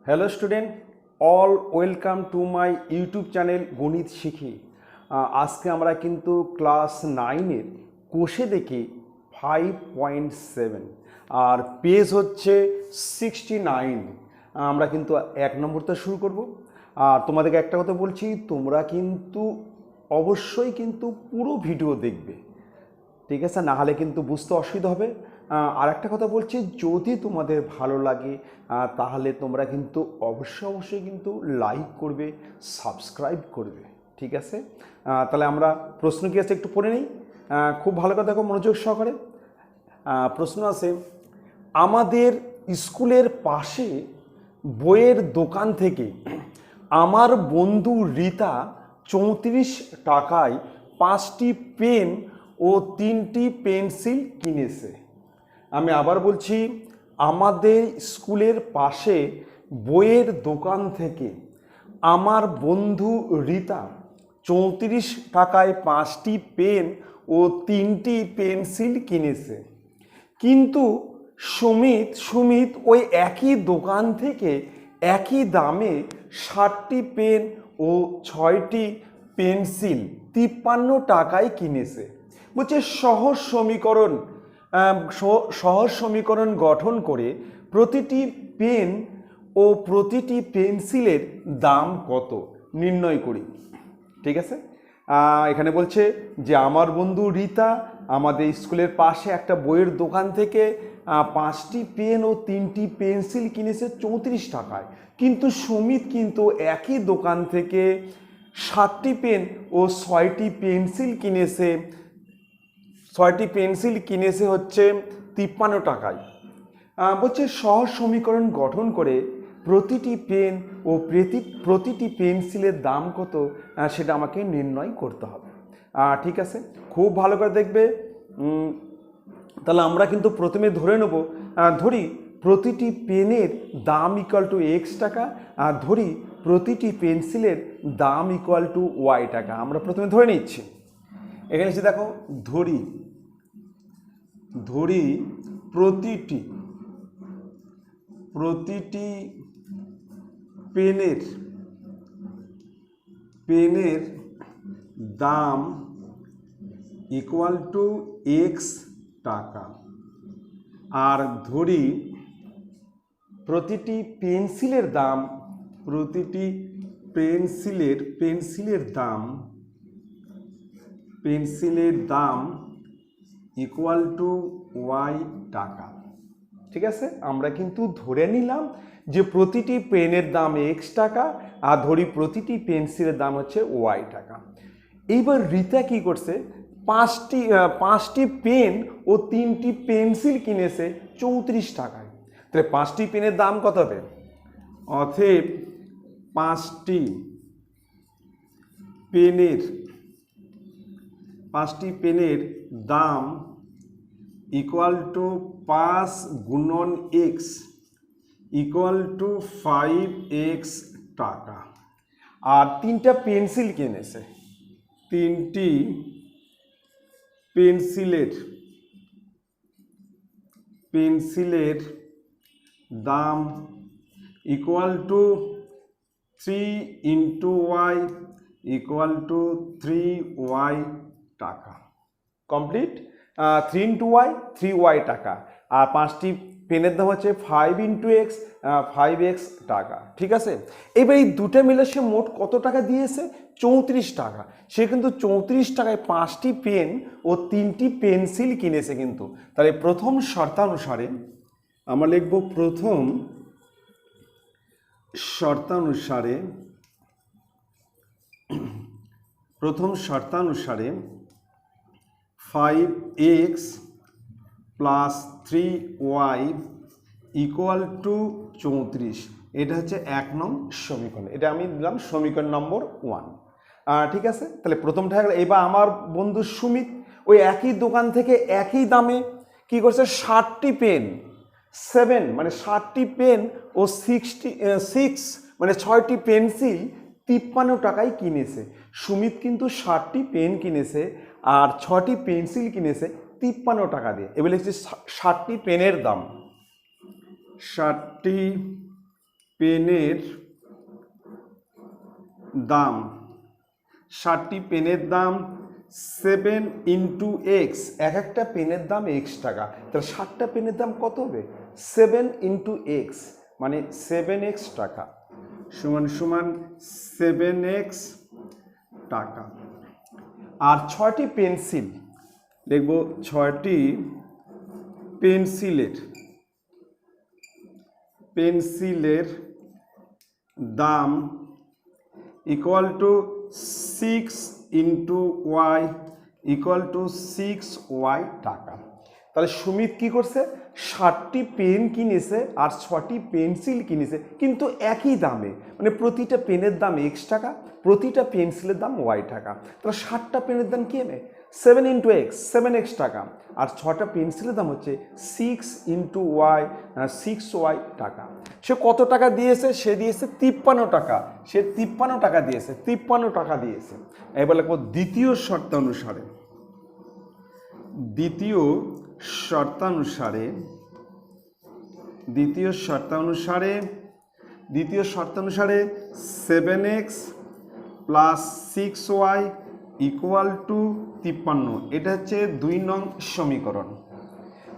Hello student, all welcome to my YouTube channel গণিত শিখি। আজকে আমরা কিন্তু ক্লাস 9-এর কোষে দেখি 5.7 আর পেজ হচ্ছে 69। আমরা কিন্তু 1 নম্বরটা শুরু করব। আর তোমাদেরকে একটা কথা বলছি, তোমরা কিন্তু অবশ্যই কিন্তু পুরো ভিডিও দেখবে, ঠিক আছে? না হলে কিন্তু বুঝতে অসুবিধা হবে। আর একটা কথা বলছি, যদি তোমাদের ভালো লাগে তাহলে তোমরা কিন্তু অবশ্যই কিন্তু লাইক করবে, সাবস্ক্রাইব করবে, ঠিক আছে? তাহলে আমরা প্রশ্ন কি আছে একটু পড়ে নিই। খুব ভালো কথা, দেখো মনোযোগ সহকারে। প্রশ্ন আছে, আমাদের স্কুলের পাশে বইয়ের দোকান থেকে আমার বন্ধু রীতা 34 টাকায় 5টি পেন ও 3টি পেন্সিল কিনেছে। আমি আবার বলছি, আমাদের স্কুলের পাশে বইয়ের দোকান থেকে আমার বন্ধু রীতা 34 টাকায় 5টি পেন ও 3টি পেন্সিল কিনেছে। কিন্তু সুমিত ওই একই দোকান থেকে একই দামে 60টি পেন ও 6টি পেন্সিল 53 টাকায় কিনেছে। বলছে সহজ সমীকরণ গঠন করে প্রতিটি পেন ও প্রতিটি পেন্সিলের দাম কত নির্ণয় করি। ঠিক আছে? এখানে বলছে যে আমার বন্ধু রীতা আমাদের স্কুলের পাশে একটা বইয়ের দোকান থেকে 5টি পেন ও 3টি পেন্সিল কিনেছে 34 টাকায়, কিন্তু সুমিত কিন্তু একই দোকান থেকে 60টি পেন ও 6টি পেন্সিল কিনেছে হচ্ছে 53 টাকায়। বলছে সহজ সমীকরণ গঠন করে প্রতিটি পেন ও প্রতিটি পেন্সিলের দাম কত সেটা আমাকে নির্ণয় করতে হবে। ঠিক আছে, খুব ভালো করে দেখবে। তাহলে আমরা কিন্তু প্রথমে ধরে নেব, ধরি প্রতিটি পেনের দাম ইকুয়াল টু X টাকা, আর ধরি প্রতিটি পেন্সিলের দাম ইকুয়াল টু Y টাকা। আমরা প্রথমে ধরে নিচ্ছি। এখানে এসে দেখো, ধরি প্রতিটি পেনের দাম ইকুয়াল টু X টাকা, আর ধরি প্রতিটি পেন্সিলের দাম ইকুয়াল টু Y টাকা। ঠিক আছে, আমরা কিন্তু ধরে নিলাম যে প্রতিটি পেনের দাম X টাকা, আর ধরি প্রতিটি পেন্সিলের দাম হচ্ছে Y টাকা। এইবার রীতা কি করছে, 5টি পেন ও 3টি পেন্সিল কিনেছে 34 টাকায়। তাহলে 5টি পেনের দাম কত হবে? অতএব 5টি পেনের দাম ইকুয়াল টু 5 গুণন X ইকুয়াল টু 5X টাকা। আর 3টা পেন্সিল কিনেছে, 3টি পেন্সিলের দাম equal two 3 into Y equal to 3Y টাকা। কমপ্লিট। 3 ইন্টু Y 3Y টাকা, আর 5টি পেনের দাম হচ্ছে 5 ইন্টু X 5X টাকা। ঠিক আছে, এবার এই দুটো মিলে সে মোট কত টাকা দিয়েছে? 34 টাকা। সে কিন্তু 34 টাকায় 5টি পেন ও 3টি পেন্সিল কিনেছে। কিন্তু তাহলে প্রথম শর্তানুসারে আমরা লিখব, প্রথম শর্তানুসারে 5X plus 3Y equal to 34। এটা হচ্ছে 1 নং সমীকরণ। এটা আমি দিলাম সমীকরণ নম্বর 1। ঠিক আছে, তাহলে প্রথমটা হয়ে গেল। এবার আমার বন্ধু সুমিত ওই একই দোকান থেকে একই দামে কি করছে, 60টি পেন 7 মানে 60টি পেন ও 6 মানে 6টি পেন্সিল 53 টাকায় কিনেছে। সুমিত কিন্তু 60টি পেন কিনেছে আর 6টি পেন্সিল কিনেছে 53 টাকা দিয়ে। এবার লিখছি 60টি পেনের দাম, 60টি পেনের দাম, 60টি পেনের দাম 7 ইন্টু এক্স, এক একটা পেনের দাম এক্স টাকা, তাহলে 60টা পেনের দাম কত হবে? 7 ইন্টু এক্স মানে 7x টাকা সমান সমান 7x টাকা। আর 6টি পেন্সিল লিখব, 6টি পেন্সিলের দাম equal to 6 into y equal to 6y টাকা। তাহলে সুমিত কি করছে? 60টি পেন কিনেছে আর 6টি পেন্সিল কিনেছে, কিন্তু একই দামে, মানে প্রতিটা পেনের দাম x টাকা, প্রতিটা পেন্সিলের দাম y টাকা। তাহলে 60টা পেনের দাম কি হবে? 7 ইন্টু এক্স, 7x টাকা, আর 6টা পেন্সিলের দাম হচ্ছে 6 ইন্টু ওয়াই, 6y টাকা। সে কত টাকা দিয়েছে? সে দিয়েছে 53 টাকা, সে 53 টাকা দিয়েছে, 53 টাকা দিয়েছে। এবার লিখব দ্বিতীয় শর্তানুসারে 7x plus 6y equal to 53, এটা হচ্ছে 2 নং সমীকরণ।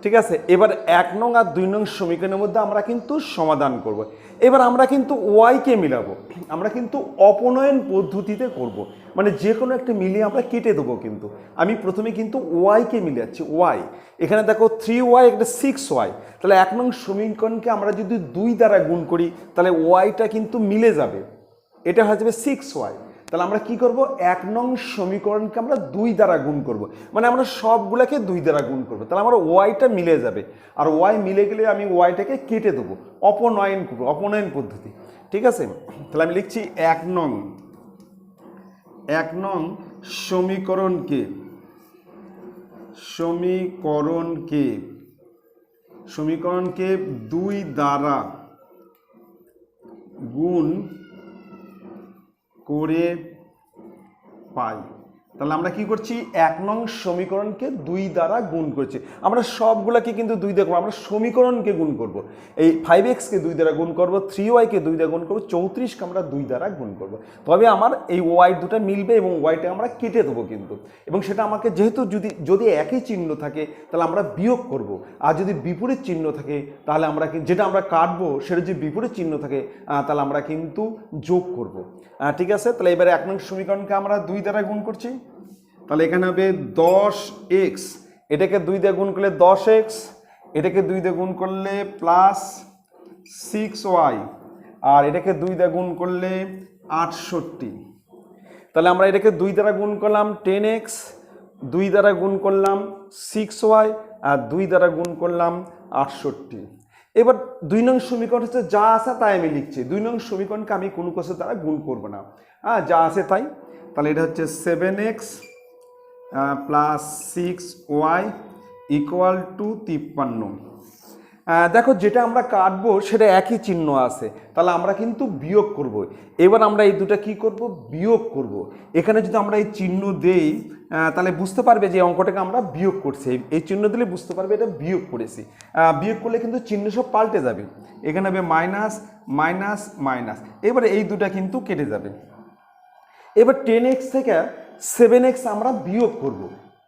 ঠিক আছে, এবার 1 নং আর 2 নং সমীকরণের মধ্যে আমরা কিন্তু সমাধান করব। এবার আমরা কিন্তু ওয়াইকে মিলাবো, আমরা কিন্তু অপনয়ন পদ্ধতিতে করব, মানে যে কোনো একটা মিলিয়ে আমরা কেটে দেবো। কিন্তু আমি প্রথমে কিন্তু ওয়াইকে মিলাচ্ছি, ওয়াই এখানে দেখো 3y একটা 6y, তাহলে 1 নং সমীকরণকে আমরা যদি 2 দ্বারা গুণ করি তাহলে ওয়াইটা কিন্তু মিলে যাবে, এটা হয়ে যাবে 6y। তাহলে আমরা কি করব? 1 নং সমীকরণকে আমরা 2 দ্বারা গুণ করব, মানে আমরা সবগুলোকে 2 দ্বারা গুণ করব, তাহলে আমার ওয়াইটা মিলে যাবে। আর ওয়াই মিলে গেলে আমি ওয়াইটাকে কেটে দেবো, অপনয়ন করব, অপনয়ন পদ্ধতি। ঠিক আছে, তাহলে আমি লিখছি 1 নং সমীকরণকে 2 দ্বারা গুণ করে পাই। তাহলে আমরা কি করছি? 1 নং সমীকরণকে 2 দ্বারা গুণ করছি, আমরা সবগুলোকে কিন্তু 2 দিয়ে করবো, আমরা সমীকরণকে গুণ করব। এই 5x-কে 2 দ্বারা গুণ করব, 3y-কে 2 দ্বারা গুণ করব, 34-কে আমরা 2 দ্বারা গুণ করব, তবে আমার এই ওয়াই দুটা মিলবে এবং ওয়াইটা আমরা কেটে দেবো কিন্তু। এবং সেটা আমাকে যেহেতু যদি একই চিহ্ন থাকে তাহলে আমরা বিয়োগ করব, আর যদি বিপরীত চিহ্ন থাকে তাহলে আমরা যেটা আমরা কাটবো সেটা যদি বিপরীত চিহ্ন থাকে তাহলে আমরা কিন্তু যোগ করব। ঠিক আছে, তাহলে এবারে 1 নং সমীকরণকে আমরা 2 দ্বারা গুণ করছি, তাহলে এখানে হবে 10x, এটাকে 2 দিয়ে গুণ করলে 10x, এটাকে 2 দিয়ে গুণ করলে প্লাস 6y, আর এটাকে 2 দিয়ে গুণ করলে 68। তাহলে আমরা এটাকে 2 দ্বারা গুণ করলাম 10x, 2 দ্বারা গুণ করলাম 6y, আর 2 দ্বারা গুণ করলাম 68। এবার 2 নং সমীকরণ হচ্ছে যা আছে তাই আমি লিখছি, 2 নং সমীকরণকে আমি কোনো কিছু দ্বারা গুণ করব না, যা আছে তাই। তাহলে এটা হচ্ছে 7x plus 6y equal to 53। দেখো যেটা আমরা কাটবো সেটা একই চিহ্ন আছে, তাহলে আমরা কিন্তু বিয়োগ করব। এবার আমরা এই দুটা কি করব? বিয়োগ করব। এখানে যদি আমরা এই চিহ্ন দেই তাহলে বুঝতে পারবে যে অঙ্কটাকে আমরা বিয়োগ করছি, এই চিহ্ন দিলে বুঝতে পারবে এটা বিয়োগ করেছি। বিয়োগ করলে কিন্তু চিহ্ন সব পাল্টে যাবে, এখানে হবে মাইনাস মাইনাস মাইনাস, এবারে এই দুটা কিন্তু কেটে যাবে। এবার 10x থেকে 7x আমরা বিয়োগ করব,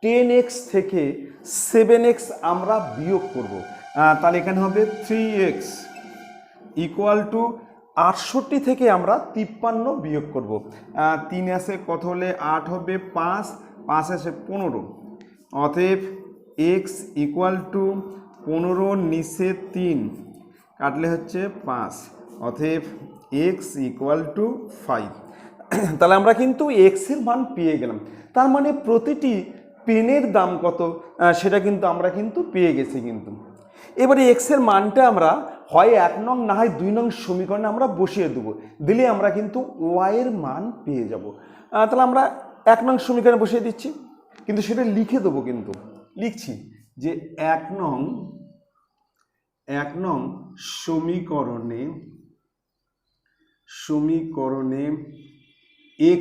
10x থেকে 7x আমরা বিয়োগ করব, তাহলে এখানে হবে 3x ইকুয়াল টু 68 থেকে আমরা 53 বিয়োগ করব। 3 আছে কত হলে 8 হবে, 5 আছে 15, অতএব x ইকুয়াল টু 15 নিচে 3 কাটলে হচ্ছে 5, অতএব x ইকুয়াল টু 5। তাহলে আমরা কিন্তু x-এর মান পেয়ে গেলাম, তার মানে প্রতিটি পেনের দাম কত সেটা কিন্তু আমরা কিন্তু পেয়ে গেছি কিন্তু। এবারে x-এর মানটা আমরা হয় 1 নং না হয় 2 নং সমীকরণে আমরা বসিয়ে দেবো, দিলে আমরা কিন্তু y-এর মান পেয়ে যাব। তাহলে আমরা 1 নং সমীকরণে বসিয়ে দিচ্ছি, কিন্তু সেটা লিখে দেবো, কিন্তু লিখছি যে 1 নং সমীকরণে x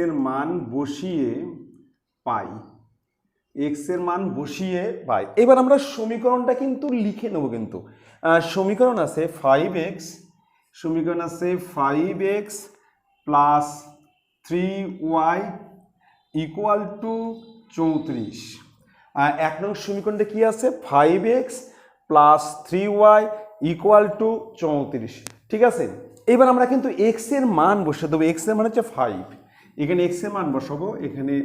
এর মান বসিয়ে পাই। এক্স এর মান বসিয়ে পাই। এবার আমরা সমীকরণটা কিন্তু লিখে নেব। কিন্তু সমীকরণ আছে 5x, সমীকরণ আছে 5x plus 3y equal to 34। 1 নং সমীকরণটা কি আছে? 5x plus 3y equal to 34। ঠিক আছে, এবার আমরা কিন্তু এক্স এর মান বসে দেবো। এক্স এর মান হচ্ছে 5, এখানে এক্স এর মান বসাবো, এখানে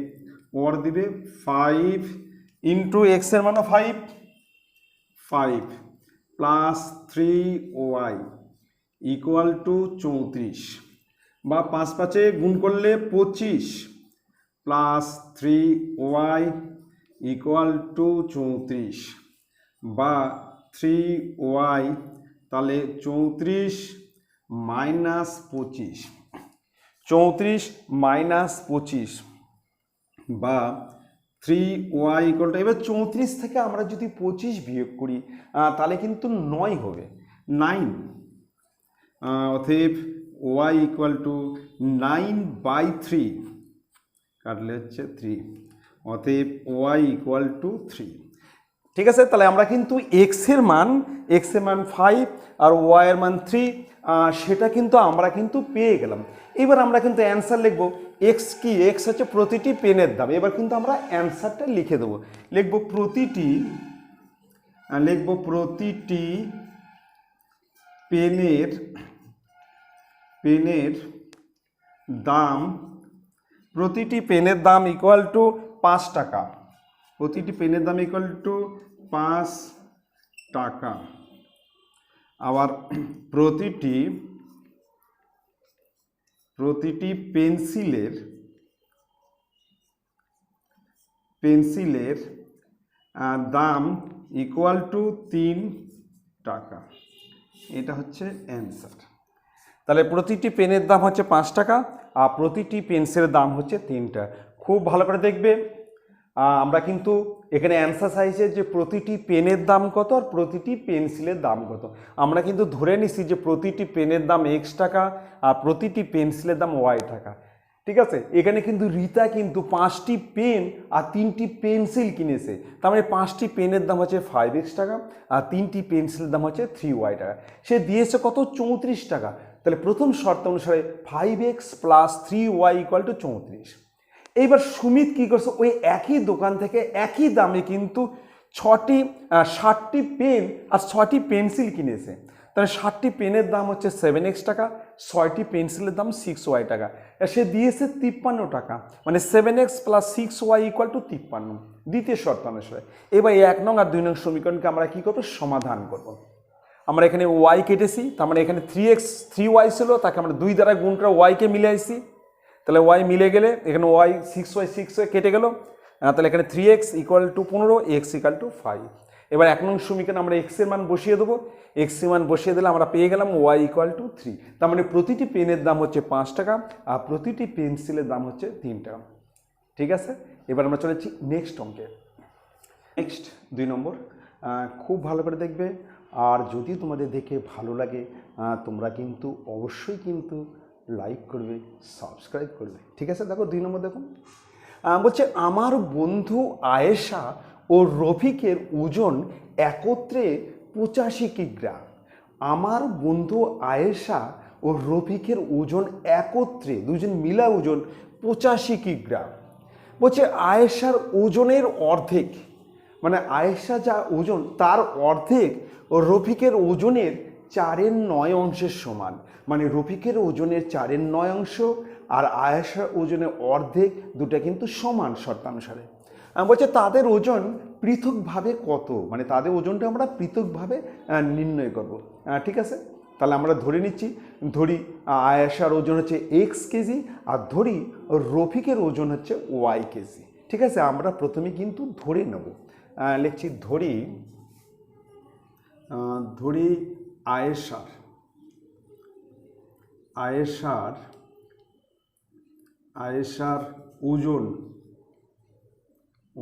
ওর দিবে 5 ইন্টু এক্স এর মানও 5 প্লাস 3y ইকুয়াল টু 34, বা 5 5-এ গুণ করলে 25 প্লাস 3y ইকুয়াল টু 34, বা 3y তাহলে 34 মাইনাস 25, 34 মাইনাস 25 বা 3y ইকুয়াল টু, এবার 34 থেকে আমরা যদি 25 বিয়োগ করি তাহলে কিন্তু 9 হবে, 9। অতএব y ইকুয়াল টু 9/3 কাটলে হচ্ছে 3, অতএব y ইকুয়াল টু 3। ঠিক আছে, তাহলে আমরা কিন্তু এক্স এর মান 5 আর y এর মান 3, সেটা কিন্তু আমরা কিন্তু পেয়ে গেলাম। এবার আমরা কিন্তু অ্যান্সার লিখব। এক্স কি? এক্স হচ্ছে প্রতিটি পেনের দাম। এবার কিন্তু আমরা অ্যান্সারটা লিখে দেবো। লিখব প্রতিটি পেনের দাম, প্রতিটি পেনের দাম ইকুয়াল টু 5 টাকা। প্রতিটি পেনের দাম ইকুয়াল টু 5 টাকা। আবার প্রতিটি পেন্সিলের দাম ইকুয়াল টু 3 টাকা। এটা হচ্ছে অ্যান্সার। তাহলে প্রতিটি পেনের দাম হচ্ছে 5 টাকা আর প্রতিটি পেন্সিলের দাম হচ্ছে 3 টাকা। খুব ভালো করে দেখবে, আমরা কিন্তু এখানে অ্যান্সার চাইছে যে প্রতিটি পেনের দাম কত আর প্রতিটি পেন্সিলের দাম কত। আমরা কিন্তু ধরে নিছি যে প্রতিটি পেনের দাম x টাকা আর প্রতিটি পেন্সিলের দাম y টাকা। ঠিক আছে, এখানে কিন্তু রিতা কিন্তু 5টি পেন আর 3টি পেন্সিল কিনেছে, তার মানে 5টি পেনের দাম হচ্ছে 5x টাকা আর 3টি পেন্সিলের দাম হচ্ছে 3y টাকা। সে দিয়েছে কত? 34 টাকা। তাহলে প্রথম শর্ত অনুসারে 5x plus 3y equal to 34। এইবার সুমিত কি করছে? ওই একই দোকান থেকে একই দামে কিন্তু 60টি পেন আর 6টি পেন্সিল কিনেছে। তাহলে 60টি পেনের দাম হচ্ছে 7x টাকা, 6টি পেন্সিলের দাম 6y টাকা। সে দিয়েছে 53 টাকা, মানে 7x plus 6y equal to 53, দ্বিতীয় শর্ত অনুসারে। এবার 1 নং আর 2 নং সমীকরণকে আমরা কি করবো? সমাধান করব। আমরা এখানে y কেটেছি, তার মানে এখানে 3x 3y ছিল, তাকে আমরা 2 দ্বারা গুণ করে y কে মিলাইছি। তাহলে y মিলে গেলে এখানে y 6y কেটে গেল, তাহলে এখানে 3x equal to 15, x equal to 5। এবার 1 নং সমীকরণে আমরা x এর মান বসিয়ে দেবো। x এর মান বসিয়ে দিলে আমরা পেয়ে গেলাম y ইকুয়াল টু 3। তার মানে প্রতিটি পেনের দাম হচ্ছে 5 টাকা আর প্রতিটি পেন্সিলের দাম হচ্ছে 3 টাকা। ঠিক আছে, এবার আমরা চলেছি নেক্সট অঙ্কে। নেক্সট 2 নম্বর। খুব ভালো করে দেখবে, আর যদি তোমাদের দেখে ভালো লাগে তোমরা কিন্তু অবশ্যই কিন্তু লাইক করবে, সাবস্ক্রাইব করবে। ঠিক আছে, দেখো 2 নম্বর দেখুন, বলছে আমার বন্ধু আয়েশা ও রফিকের ওজন একত্রে 85 কিগ্রা। আমার বন্ধু আয়েশা ও রফিকের ওজন একত্রে, দুজন মিলা ওজন 85 কিগ্রা। বলছে আয়েশার ওজনের অর্ধেক, মানে আয়েশা যা ওজন তার অর্ধেক ও রফিকের ওজনের 4/9 অংশের সমান। মানে রফিকের ওজনের 4/9 অংশ আর আয়েশার ওজনের অর্ধেক, দুটা কিন্তু সমান শর্তানুসারে। বলছে তাদের ওজন পৃথকভাবে কত, মানে তাদের ওজনটা আমরা পৃথকভাবে নির্ণয় করব। ঠিক আছে, তাহলে আমরা ধরে নিচ্ছি, ধরি আয়েশার ওজন হচ্ছে x কেজি আর ধরি রফিকের ওজন হচ্ছে y কেজি। ঠিক আছে, আমরা প্রথমে কিন্তু ধরে নেব। লিখছি ধরি আয়েশার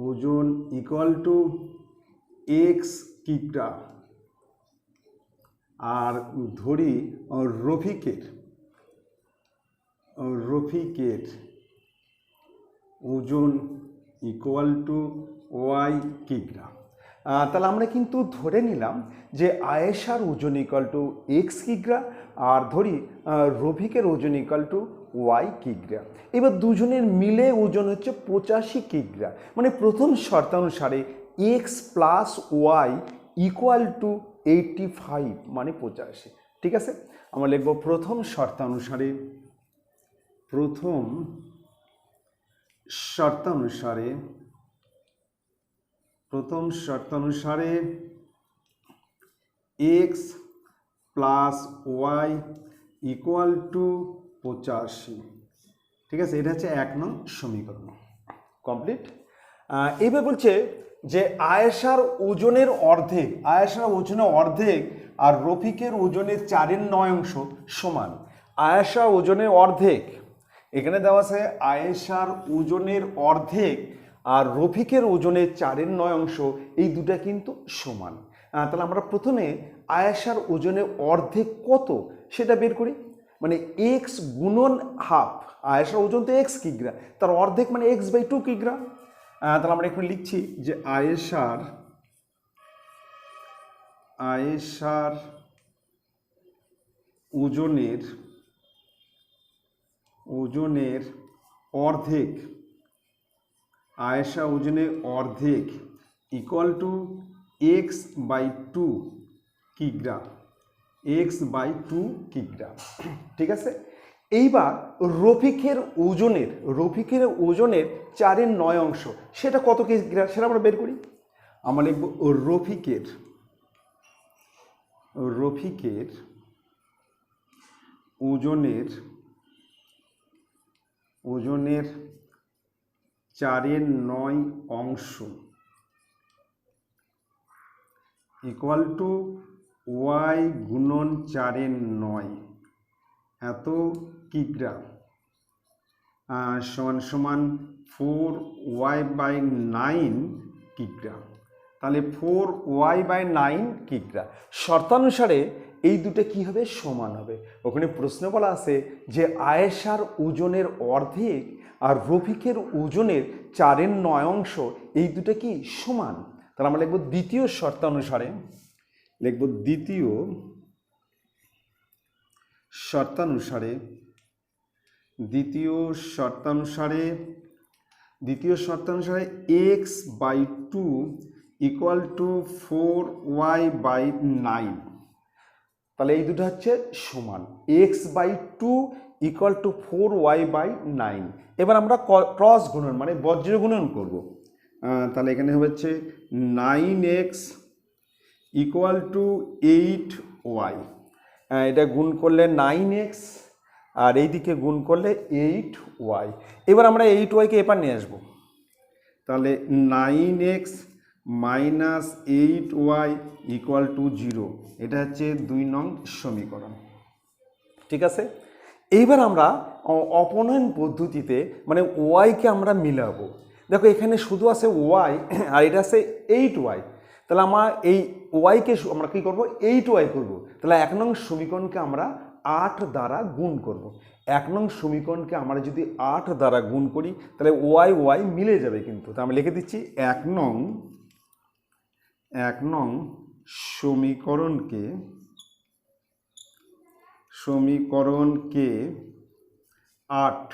ওজন ইকুয়াল টু x কিগ্রা আর ধরি রফিকের ওজন ইকুয়াল টু ওয়াই কিগ্রা। তাহলে আমরা কিন্তু ধরে নিলাম যে আয়েশার ওজন ইকাল টু এক্স কিগ্রা, আর ধরি রফিকের ওজন ইকাল টু ওয়াই কিগ্রা। এবার দুজনের মিলে ওজন হচ্ছে 85 কিগ্রা, মানে প্রথম শর্তানুসারে x plus y equal to 85 মানে 85। ঠিক আছে, আমরা লিখব প্রথম শর্তানুসারে x plus y equal to 85। ঠিক আছে, এটা হচ্ছে 1 নং সমীকরণ। কমপ্লিট। এবার বলছে যে আয়েশার ওজনের অর্ধেক আর রফিকের ওজনের 4/9 সমান। আয়েশা ওজনের অর্ধেক, এখানে দেওয়া আছে আয়েশার ওজনের অর্ধেক আর রফিকের ওজনের 4/9, এই দুটা কিন্তু সমান। তাহলে আমরা প্রথমে আয়েশার ওজনের অর্ধেক কত সেটা বের করি, মানে এক্স গুণন হাফ। আয়েশার ওজন তো এক্স কিগ্রা, তার অর্ধেক মানে x/2 কিগ্রা। তাহলে আমরা এখন লিখছি যে আয়েশার ওজনের অর্ধেক, আয়েশা ওজনের অর্ধেক ইকুয়াল টু x/2 কিগ্রা, x/2 কিগ্রা। ঠিক আছে, এইবার রফিকের ওজনের 4/9 সেটা কত কিগ্রা সেটা আমরা বের করি। আমরা লিখব রফিকের ওজনের 4/9 ইকুয়াল টু ওয়াই গুণন 4/9 এত কিগ্রা সমান 4y/9 কিগ্রা। তাহলে 4y/9 কিগ্রা। শর্তানুসারে এই দুটো কি হবে, সমান হবে। ওখানে প্রশ্ন বলা আছে যে আয়েশার ওজনের অর্ধেক আর রফিকের ওজনের 4/9 এই দুটো কি সমান। তাহলে আমরা লিখব দ্বিতীয় শর্তানুসারে x/2 ইকুয়াল টু 4y/9। তাহলে এই দুটো হচ্ছে সমান, x/2 ইকুয়াল টু 4y/9। এবার আমরা ক্রস গুণন মানে বজ্র গুণন করব। তাহলে এখানে হচ্ছে 9x ইকুয়াল টু 8y। এটা গুণ করলে 9x আর এইদিকে গুণ করলে 8y। এবার আমরা 8yকে এপার নিয়ে আসবো, তাহলে 9x minus 8y equal to 0। এটা হচ্ছে 2 নং সমীকরণ। ঠিক আছে, এইবার আমরা অপনয়ন পদ্ধতিতে মানে ওয়াইকে আমরা মিলাবো। দেখো এখানে শুধু আছে ওয়াই আর এটা আছে 8y। তাহলে আমরা এই ওয়াইকে আমরা কী করবো, 8y করব। তাহলে 1 নং সমীকরণকে আমরা 8 দ্বারা গুণ করব। 1 নং সমীকরণকে আমরা যদি 8 দ্বারা গুণ করি তাহলে ওয়াই মিলে যাবে কিন্তু। তা আমরা লিখে দিচ্ছি 1 নং সমীকরণকে 8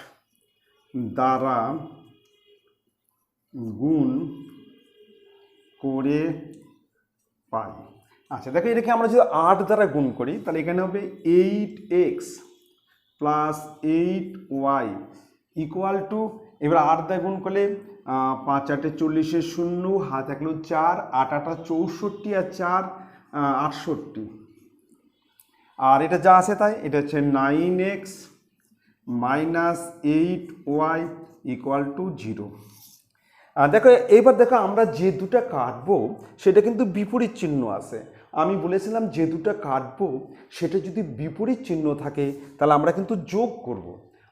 দ্বারা গুণ করে পাই। আচ্ছা দেখো, এটাকে আমরা যদি 8 দ্বারা গুণ করি তাহলে এখানে হবে 8x plus 8y equal to, এবার 8 দ্বারা গুণ করলে 5 8 40 0, হাত 1 4, 8 8 64 আর 4 68। আর এটা যা আছে তাই, এটা হচ্ছে 9x minus 8y equal to 0। দেখো এইবার দেখো আমরা যে দুটো কাটবো সেটা কিন্তু বিপরীত চিহ্ন আছে। আমি বলেছিলাম যে দুটো কাটবো সেটা যদি বিপরীত চিহ্ন থাকে তাহলে আমরা কিন্তু যোগ করব,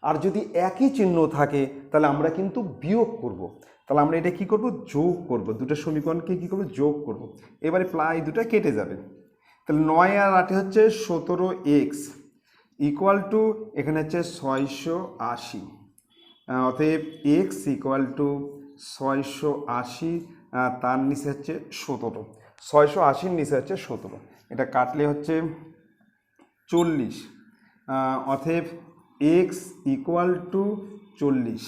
আর যদি একই চিহ্ন থাকে তাহলে আমরা কিন্তু বিয়োগ করব। তাহলে আমরা এটা কি করব, যোগ করব। দুটো সমীকরণকে কি করব, যোগ করব। এবারে প্রায় দুটো কেটে যাবে। তাহলে 9 আর 8 হচ্ছে 17x ইকুয়াল টু, এখানে হচ্ছে 680। অতএব x ইকুয়াল টু 680 তার নিচে হচ্ছে 17, 680-র নিচে হচ্ছে 17, এটা কাটলে হচ্ছে 40, অতএব এক্স ইকুয়াল টু 40।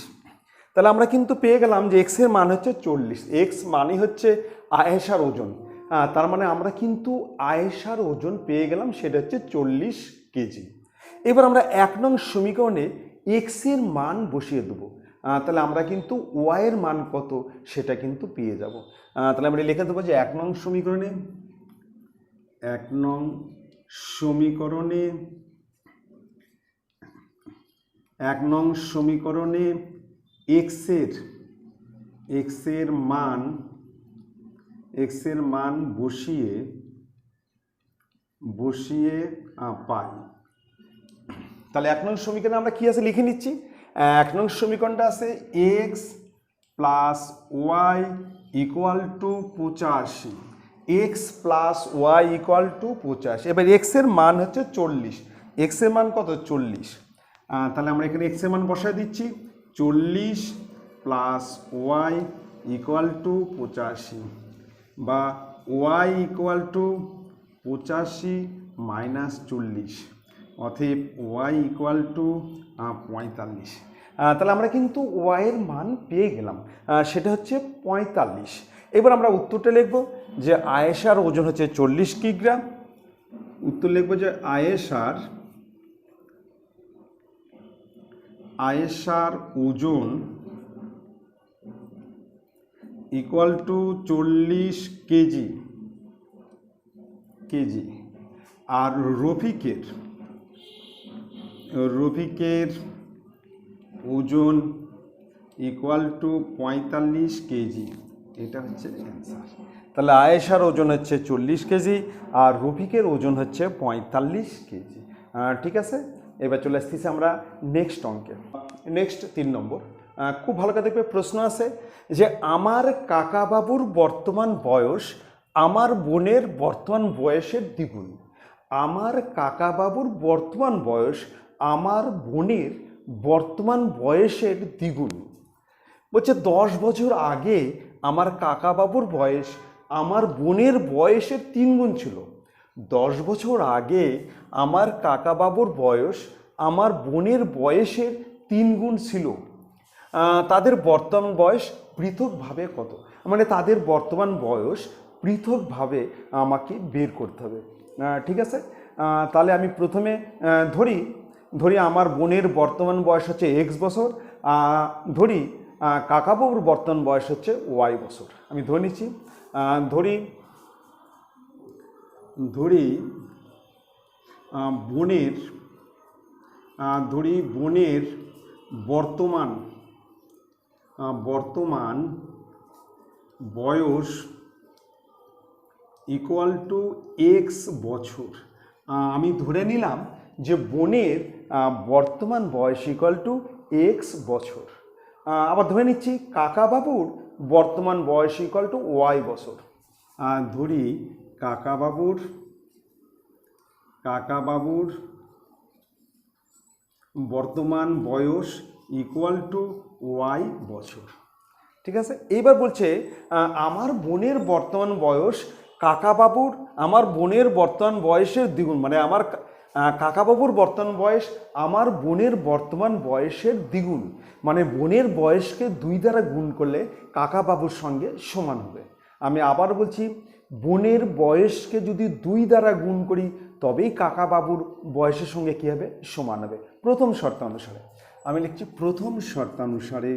তাহলে আমরা কিন্তু পেয়ে গেলাম যে এক্সের মান হচ্ছে 40, এক্স মানে হচ্ছে আয়েশার ওজন। তার মানে আমরা কিন্তু আয়েশার ওজন পেয়ে গেলাম, সেটা হচ্ছে 40 কেজি। এবার আমরা 1 নং সমীকরণে এক্সের মান বসিয়ে দেবো, তাহলে আমরা কিন্তু ওয়াইয়ের মান কত সেটা কিন্তু পেয়ে যাব। তাহলে আমরা লিখে দেবো যে 1 নং সমীকরণে 1 নং সমীকরণে 1 নং সমীকরণে এক্সের মান বসিয়ে পাই। তাহলে 1 নং সমীকরণে আমরা কি আছে লিখে নিচ্ছি। 1 নং সমীকরণটা আছে x plus y equal to 85, x plus y equal to 85। এবার এক্সের মান হচ্ছে 40, এক্সের মান কত 40। তাহলে আমরা এখানে এক্সের মান বসায় দিচ্ছি 40 প্লাস ওয়াই ইকুয়াল টু 85, বা ওয়াই ইকুয়াল টু 85 মাইনাস 40, অতএব ওয়াই ইকুয়াল টু 45। তাহলে আমরা কিন্তু ওয়াইয়ের মান পেয়ে গেলাম, সেটা হচ্ছে 45। এবার আমরা উত্তরটা লিখব যে আয়েশার ওজন হচ্ছে 40 কিগ্রা। উত্তর লিখব যে আয়েশার ওজন ইকুয়াল টু 40 কেজি, আর রফিকের ওজন ইকুয়াল টু 45 কেজি। এটা হচ্ছে অ্যান্সার। তাহলে আয়েশার ওজন হচ্ছে 40 কেজি আর রফিকের ওজন হচ্ছে 45 কেজি। ঠিক আছে, এবার চলে আসতেছি আমরা নেক্সট অঙ্কে। নেক্সট 3 নম্বর। খুব ভালো করে দেখবে, প্রশ্ন আছে যে আমার কাকা বাবুর বর্তমান বয়স আমার বোনের বর্তমান বয়সের দ্বিগুণ। আমার কাকা বাবুর বর্তমান বয়স আমার বোনের বর্তমান বয়সের দ্বিগুণ। বলছে 10 বছর আগে আমার কাকা বাবুর বয়স আমার বোনের বয়সের 3 গুণ ছিল। 10 বছর আগে আমার কাকা বাবুর বয়স আমার বোনের বয়সের 3 গুণ ছিল। তাদের বর্তমান বয়স পৃথকভাবে কত, মানে তাদের বর্তমান বয়স পৃথকভাবে আমাকে বের করতে হবে। ঠিক আছে, তাহলে আমি প্রথমে ধরি আমার বোনের বর্তমান বয়স হচ্ছে এক্স বছর, ধরি কাকাবাবুর বর্তমান বয়স হচ্ছে ওয়াই বছর। আমি ধরে নিচ্ছি, ধরি বোনের বর্তমান বয়স ইকুয়াল টু এক্স বছর। আমি ধরে নিলাম যে বোনের বর্তমান বয়স ইকুয়াল টু এক্স বছর। আবার ধরে নিচ্ছি কাকাবাবুর বর্তমান বয়স ইকুয়াল টু ওয়াই বছর। ধরি কাকাবাবুর বর্তমান বয়স ইকুয়াল টু ওয়াই বছর। ঠিক আছে, এইবার বলছে আমার বোনের বর্তমান বয়স আমার বোনের বর্তমান বয়সের দ্বিগুণ, মানে আমার কাকাবাবুর বর্তমান বয়স আমার বোনের বর্তমান বয়সের দ্বিগুণ, মানে বোনের বয়সকে 2 দ্বারা গুণ করলে কাকাবাবুর সঙ্গে সমান হবে। আমি আবার বলছি, বোনের বয়সকে যদি 2 দ্বারা গুণ করি তবেই কাকাবাবুর বয়সের সঙ্গে কী হবে, সমান হবে। প্রথম শর্তানুসারে আমি লিখছি প্রথম শর্তানুসারে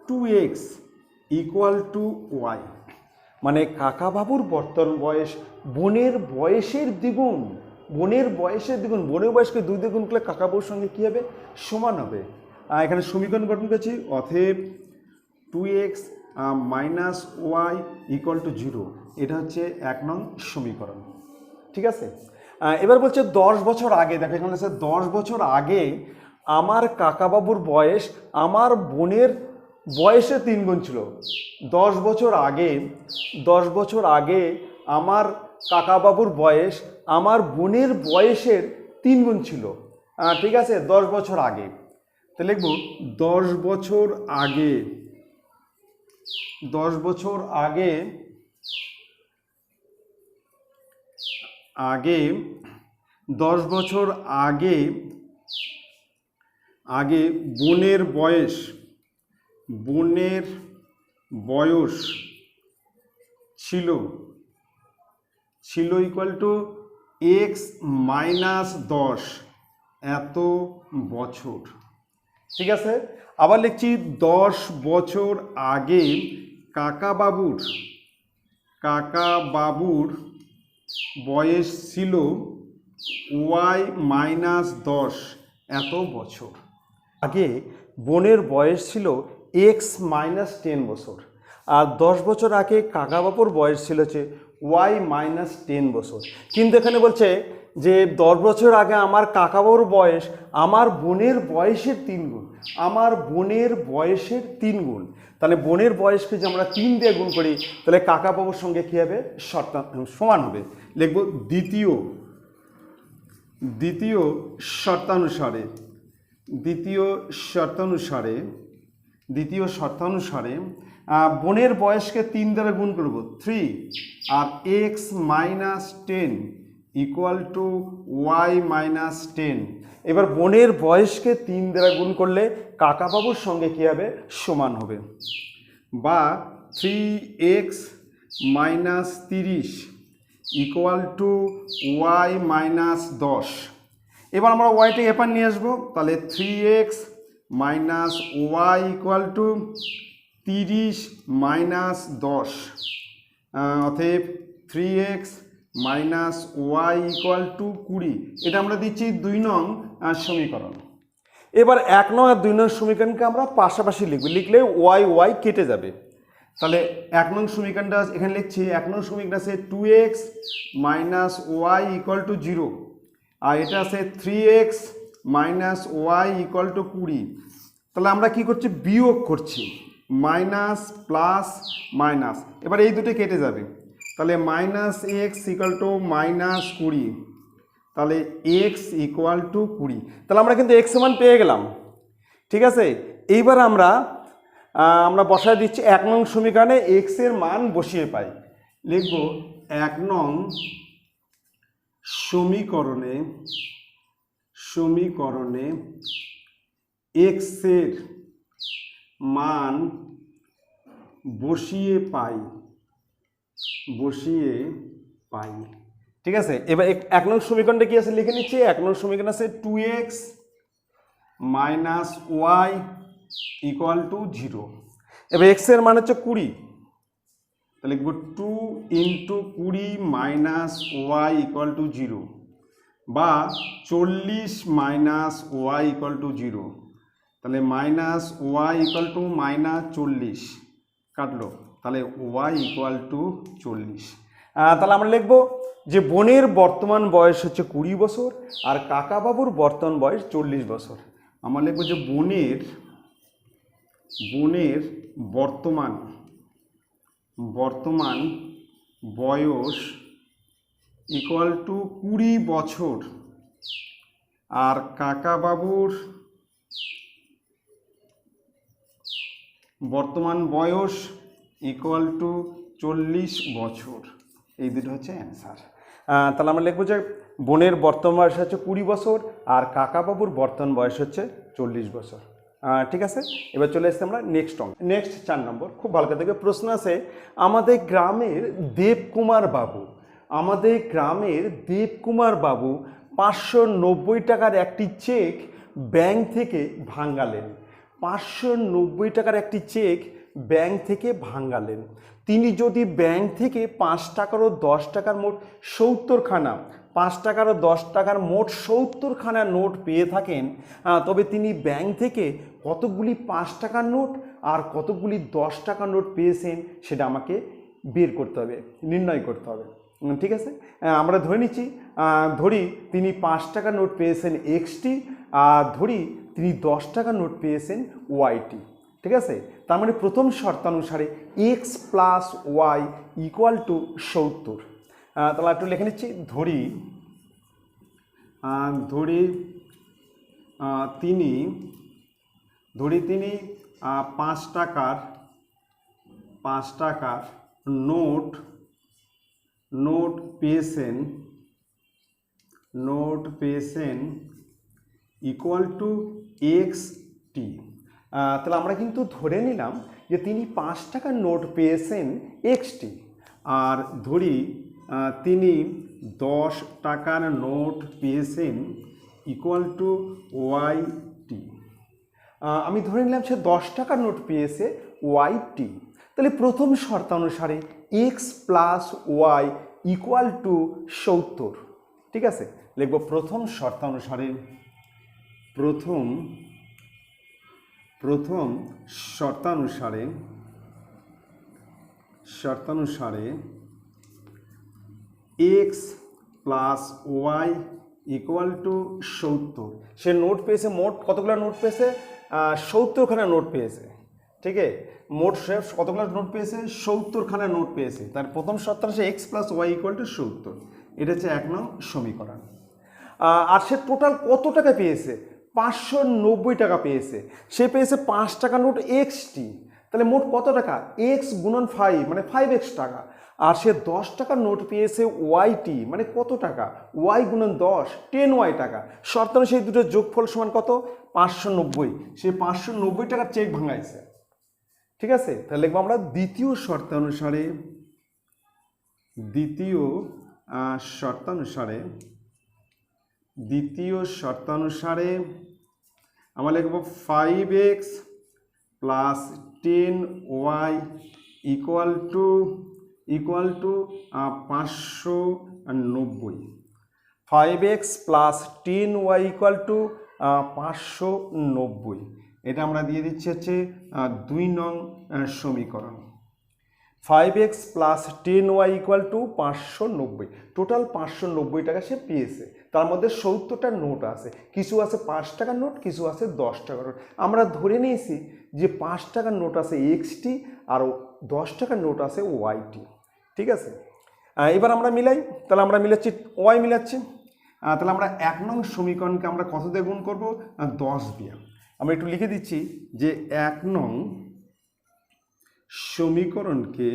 2x ইকুয়াল টু ওয়াই, মানে কাকাবাবুর বর্তমান বয়স বোনের বয়সের দ্বিগুণ। বোনের বয়সকে 2 দিয়ে গুণ করলে কাকাবাবুর সঙ্গে কী হবে, সমান হবে। এখানে সমীকরণ গঠন করেছি, অতএব 2x minus y equal to 0। এটা হচ্ছে 1 নং সমীকরণ। ঠিক আছে, এবার বলছে 10 বছর আগে, দেখো এখানে আছে 10 বছর আগে আমার কাকাবাবুর বয়স আমার বোনের বয়সে 3 গুণ ছিল। 10 বছর আগে আমার কাকাবাবুর বয়স আমার বোনের বয়সের 3 গুণ ছিল, ঠিক আছে, 10 বছর আগে। তো লিখব 10 বছর আগে, 10 বছর আগে, আগে 10 বছর আগে, আগে বোনের বয়স, বোনের বয়স ছিল ইকুয়াল টু এক্স মাইনাস 10 এত বছর। ঠিক আছে, আবার লিখছি 10 বছর আগে কাকাবাবুর বয়স ছিল ওয়াই মাইনাস 10 এত বছর। আগে বোনের বয়স ছিল এক্স মাইনাস 10 বছর, আর 10 বছর আগে কাকাবাবুর বয়স ছিল হচ্ছে ওয়াই মাইনাস 10 বছর। কিন্তু এখানে বলছে যে 10 বছর আগে আমার কাকাবাবুর বয়স আমার বোনের বয়সের 3 গুণ, আমার বোনের বয়সের 3 গুণ। তাহলে বোনের বয়সকে যে আমরা 3 দিয়ে গুণ করি তাহলে কাকাবাবুর সঙ্গে কী হবে, সমান হবে। লিখব দ্বিতীয় শর্তানুসারে বোনের বয়সকে 3 দ্বারা গুণ করব 3, আর x minus 10 equal to y minus 10। এবার বোনের বয়সকে 3 দ্বারা গুণ করলে কাকাবাবুর সঙ্গে কী হবে, সমান হবে। বা 3x minus 30 equal to y minus 10। এবার আমরা ওয়াইটা এপার নিয়ে আসবো, তাহলে 3x minus y equal to 30 minus 10, অতএব 3x minus y equal two 20। এটা আমরা দিচ্ছি 2 নং সমীকরণ। এবার 1 নং আর 2 নং সমীকরণকে আমরা পাশাপাশি লিখলে ওয়াই কেটে যাবে। তাহলে 1 নং সমীকরণটা এখানে লিখছি, 1 নং সমীকরণ আছে 2x minus y equal to 0, আর এটা আছে 3x minus y equal two 20। তাহলে আমরা কি করছি, বিয়োগ করছি, মাইনাস প্লাস মাইনাস, এবার এই দুটো কেটে যাবে। তাহলে minus x equal to minus 20, তাহলে এক্স ইকুয়াল টু 20। তাহলে আমরা কিন্তু এক্স মান পেয়ে গেলাম। ঠিক আছে, এইবার আমরা বসায় দিচ্ছি 1 নং সমীকরণে এক্স এর মান বসিয়ে পাই। লিখব 1 নং সমীকরণে এক্স এর মান বসিয়ে পাই। ঠিক আছে, এবার 1 নং সমীকরণটা কি আছে লিখে নিচ্ছি। 1 নং সমীকরণ আছে 2x minus y equal to 0। এবার এক্স এর মান হচ্ছে 20, তাহলে লিখব 2 into 20 minus y equal to 0, বা 40 মাইনাস ওয়াই ইকুয়াল টু 0। তাহলে minus y equal to minus 40 কাটলো, তাহলে ওয়াই ইকুয়াল টু 40। তাহলে আমরা লিখব যে বোনের বর্তমান বয়স হচ্ছে 20 বছর আর কাকাবাবুর বর্তমান বয়স 40 বছর। আমরা লিখব যে বোনের বর্তমান বয়স ইকুয়াল টু 20 বছর আর কাকাবাবুর বর্তমান বয়স ইকুয়াল টু 40 বছর। এই দুটো হচ্ছে অ্যান্সার। তাহলে আমরা লিখব যে বোনের বর্তমান বয়স হচ্ছে 20 বছর আর কাকাবাবুর বর্তমান বয়স হচ্ছে 40 বছর। ঠিক আছে, এবার চলে এসেছি আমরা নেক্সট 4 নম্বর। খুব ভালো করে দেখবে, প্রশ্ন আছে আমাদের গ্রামের দেবকুমার বাবু 590 টাকার একটি চেক ব্যাংক থেকে ভাঙালেন। 590 টাকার একটি চেক ব্যাংক থেকে ভাঙালেন। তিনি যদি ব্যাংক থেকে 5 টাকার ও 10 টাকার মোট 70খানা 5 টাকার ও 10 টাকার মোট 70খানা নোট পেয়ে থাকেন, তবে তিনি ব্যাংক থেকে কতগুলি 5 টাকার নোট আর কতগুলি 10 টাকার নোট পেয়েছেন সেটা আমাকে বের করতে হবে, নির্ণয় করতে হবে। ঠিক আছে, আমরা ধরে নিচ্ছি, ধরি তিনি 5 টাকার নোট পেয়েছেন এক্সটি, আর ধরি তিনি 10 টাকার নোট পেয়েছেন ওয়াইটি। ঠিক আছে, তার মানে প্রথম শর্তানুসারে x plus y equal to 70। তাহলে একটু লিখে নিচ্ছি। ধরি ধরি তিনি 5 টাকার নোট পেয়েছেন ইকুয়াল টু XT। তাহলে আমরা কিন্তু ধরে নিলাম যে তিনি 5 টাকার নোট পেয়েছেন XT, আর ধরি তিনি 10 টাকার নোট পেয়েছেন ইকুয়াল টু YT। আমি ধরে নিলাম সে 10 টাকার নোট পেয়েছে YT। তাহলে প্রথম শর্তানুসারে X plus Y equal to 70। ঠিক আছে, লিখব প্রথম শর্তানুসারে X plus Y equal to 70। Say note পেয়েছে, মোট কতগুলো নোট পেয়েছে? 70খানা নোট পেয়েছে। ঠিক আছে, মোট সে কতগুলো নোট পেয়েছে? 70খানা নোট পেয়েছে। তার প্রথম শর্তাংশে X plus Y equal to 70। এটা হচ্ছে 1 নং সমীকরণ। আর সে টোটাল কত টাকা পেয়েছে? 590 টাকা পেয়েছে। সে পেয়েছে 5 টাকা নোট XT। তাহলে মোট কত টাকা? X গুণন 5 মানে 5X টাকা। আর সে 10 টাকার নোট পেয়েছে YT মানে কত টাকা? Y গুণন 10 10Y টাকা। শর্তানুসারে দুটো যোগফল সমান কত? 590। সে 590 টাকার চেক ভাঙাইছে। ঠিক আছে, তাহলে লিখবো আমরা দ্বিতীয় শর্তানুসারে আমরা লিখব 5X plus 10Y equal to 590। 5X plus 10Y equal to 590। এটা আমরা দিয়ে দিচ্ছি হচ্ছে 2 নং সমীকরণ। 5X plus 10Y equal to 590। Total 590 টাকা সে পেয়েছে। তার মধ্যে 70টা নোট আছে, কিছু আছে 5 টাকার নোট, কিছু আছে 10 টাকার নোট। আমরা ধরে নিয়েছি যে 5 টাকার নোট আছে XT আর 10 টাকার নোট আছে YT। ঠিক আছে, এবার আমরা মিলাই। তাহলে আমরা মিলাচ্ছি, Y মিলাচ্ছি। তাহলে আমরা 1 নং সমীকরণকে আমরা কত দিয়ে গুণ করব? 10 দিয়ে। আমরা একটু লিখে দিচ্ছি যে 1 নং সমীকরণকে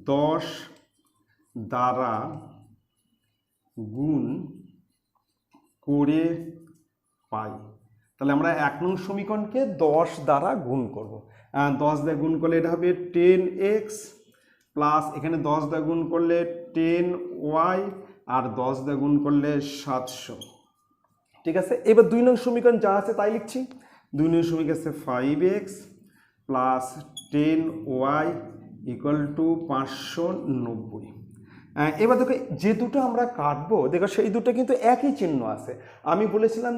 10 দ্বারা গুণ করে পাই। তাহলে আমরা 1 নং সমীকরণকে 10 দ্বারা গুণ করব। 10 দিয়ে গুণ করলে এটা হবে 10X প্লাস এখানে 10 দিয়ে গুণ করলে 10Y আর 10 দিয়ে গুণ করলে 700। ঠিক আছে, এবার 2 নং সমীকরণ যা আছে তাই লিখছি। 2 নং সমীকরণ আছে 5X plus 10Y equal to 590। এবার দেখো যে দুটো আমরা কাটবো, দেখো সেই দুটো কিন্তু একই চিহ্ন আছে। আমি বলেছিলাম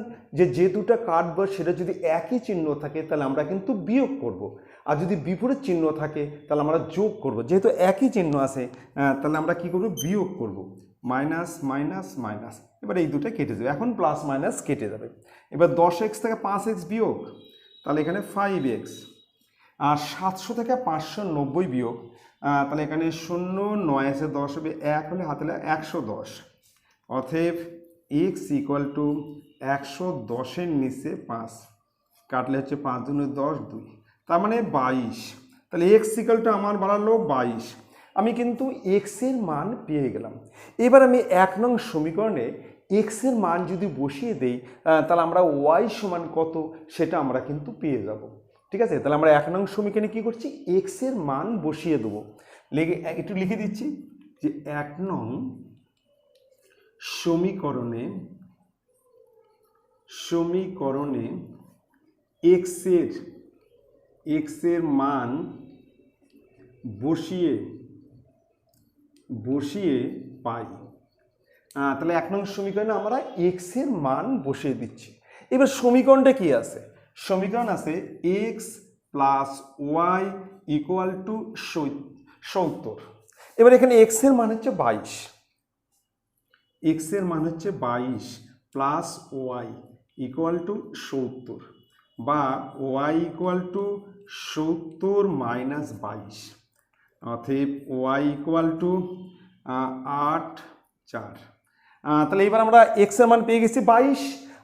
যে দুটো কাটবো সেটা যদি একই চিহ্ন থাকে তাহলে আমরা কিন্তু বিয়োগ করব, আর যদি বিপরীত চিহ্ন থাকে তাহলে আমরা যোগ করব। যেহেতু একই চিহ্ন আছে তাহলে আমরা কি করব? বিয়োগ করব। মাইনাস মাইনাস মাইনাস, এবার এই দুটো কেটে যাবে। এখন প্লাস মাইনাস কেটে যাবে। এবার 10X থেকে 5X বিয়োগ, তাহলে এখানে 5X। আর 700 থেকে 590 বিয়োগ, তাহলে এখানে 0 9 আছে 10 হবে, 1 হলে হাতে 110। অতএব X ইকুয়াল টু 110-এর নিচে 5 কাটলে হচ্ছে 5 × 10 2, তার মানে 22। তাহলে X ইকুয়াল টু আমার বাড়ালো 22। আমি কিন্তু X এর মান পেয়ে গেলাম। এবার আমি 1 নং সমীকরণে X এর মান যদি বসিয়ে দেই তাহলে আমরা Y সমান কত সেটা আমরা কিন্তু পেয়ে যাব। ঠিক আছে, তাহলে আমরা 1 নং সমীকরণে কী করছি? X এর মান বসিয়ে দেবো। একটু লিখে দিচ্ছি যে 1 নং সমীকরণে X এর মান বসিয়ে পাই। তাহলে 1 নং সমীকরণে আমরা X এর মান বসিয়ে দিচ্ছি। এবার সমীকরণটা কি আছে? সমীকরণ আছে X plus Y equal to 70। এবার এখানে X এর মান হচ্ছে 22, X এর মান হচ্ছে 22 প্লাস Y ইকুয়াল টু 70, বা Y ইকুয়াল টু 70 মাইনাস 22, অতএব ওয়াই ইকুয়াল টু 8 4। তাহলে এবার আমরা এক্স এর মান পেয়ে গেছি 22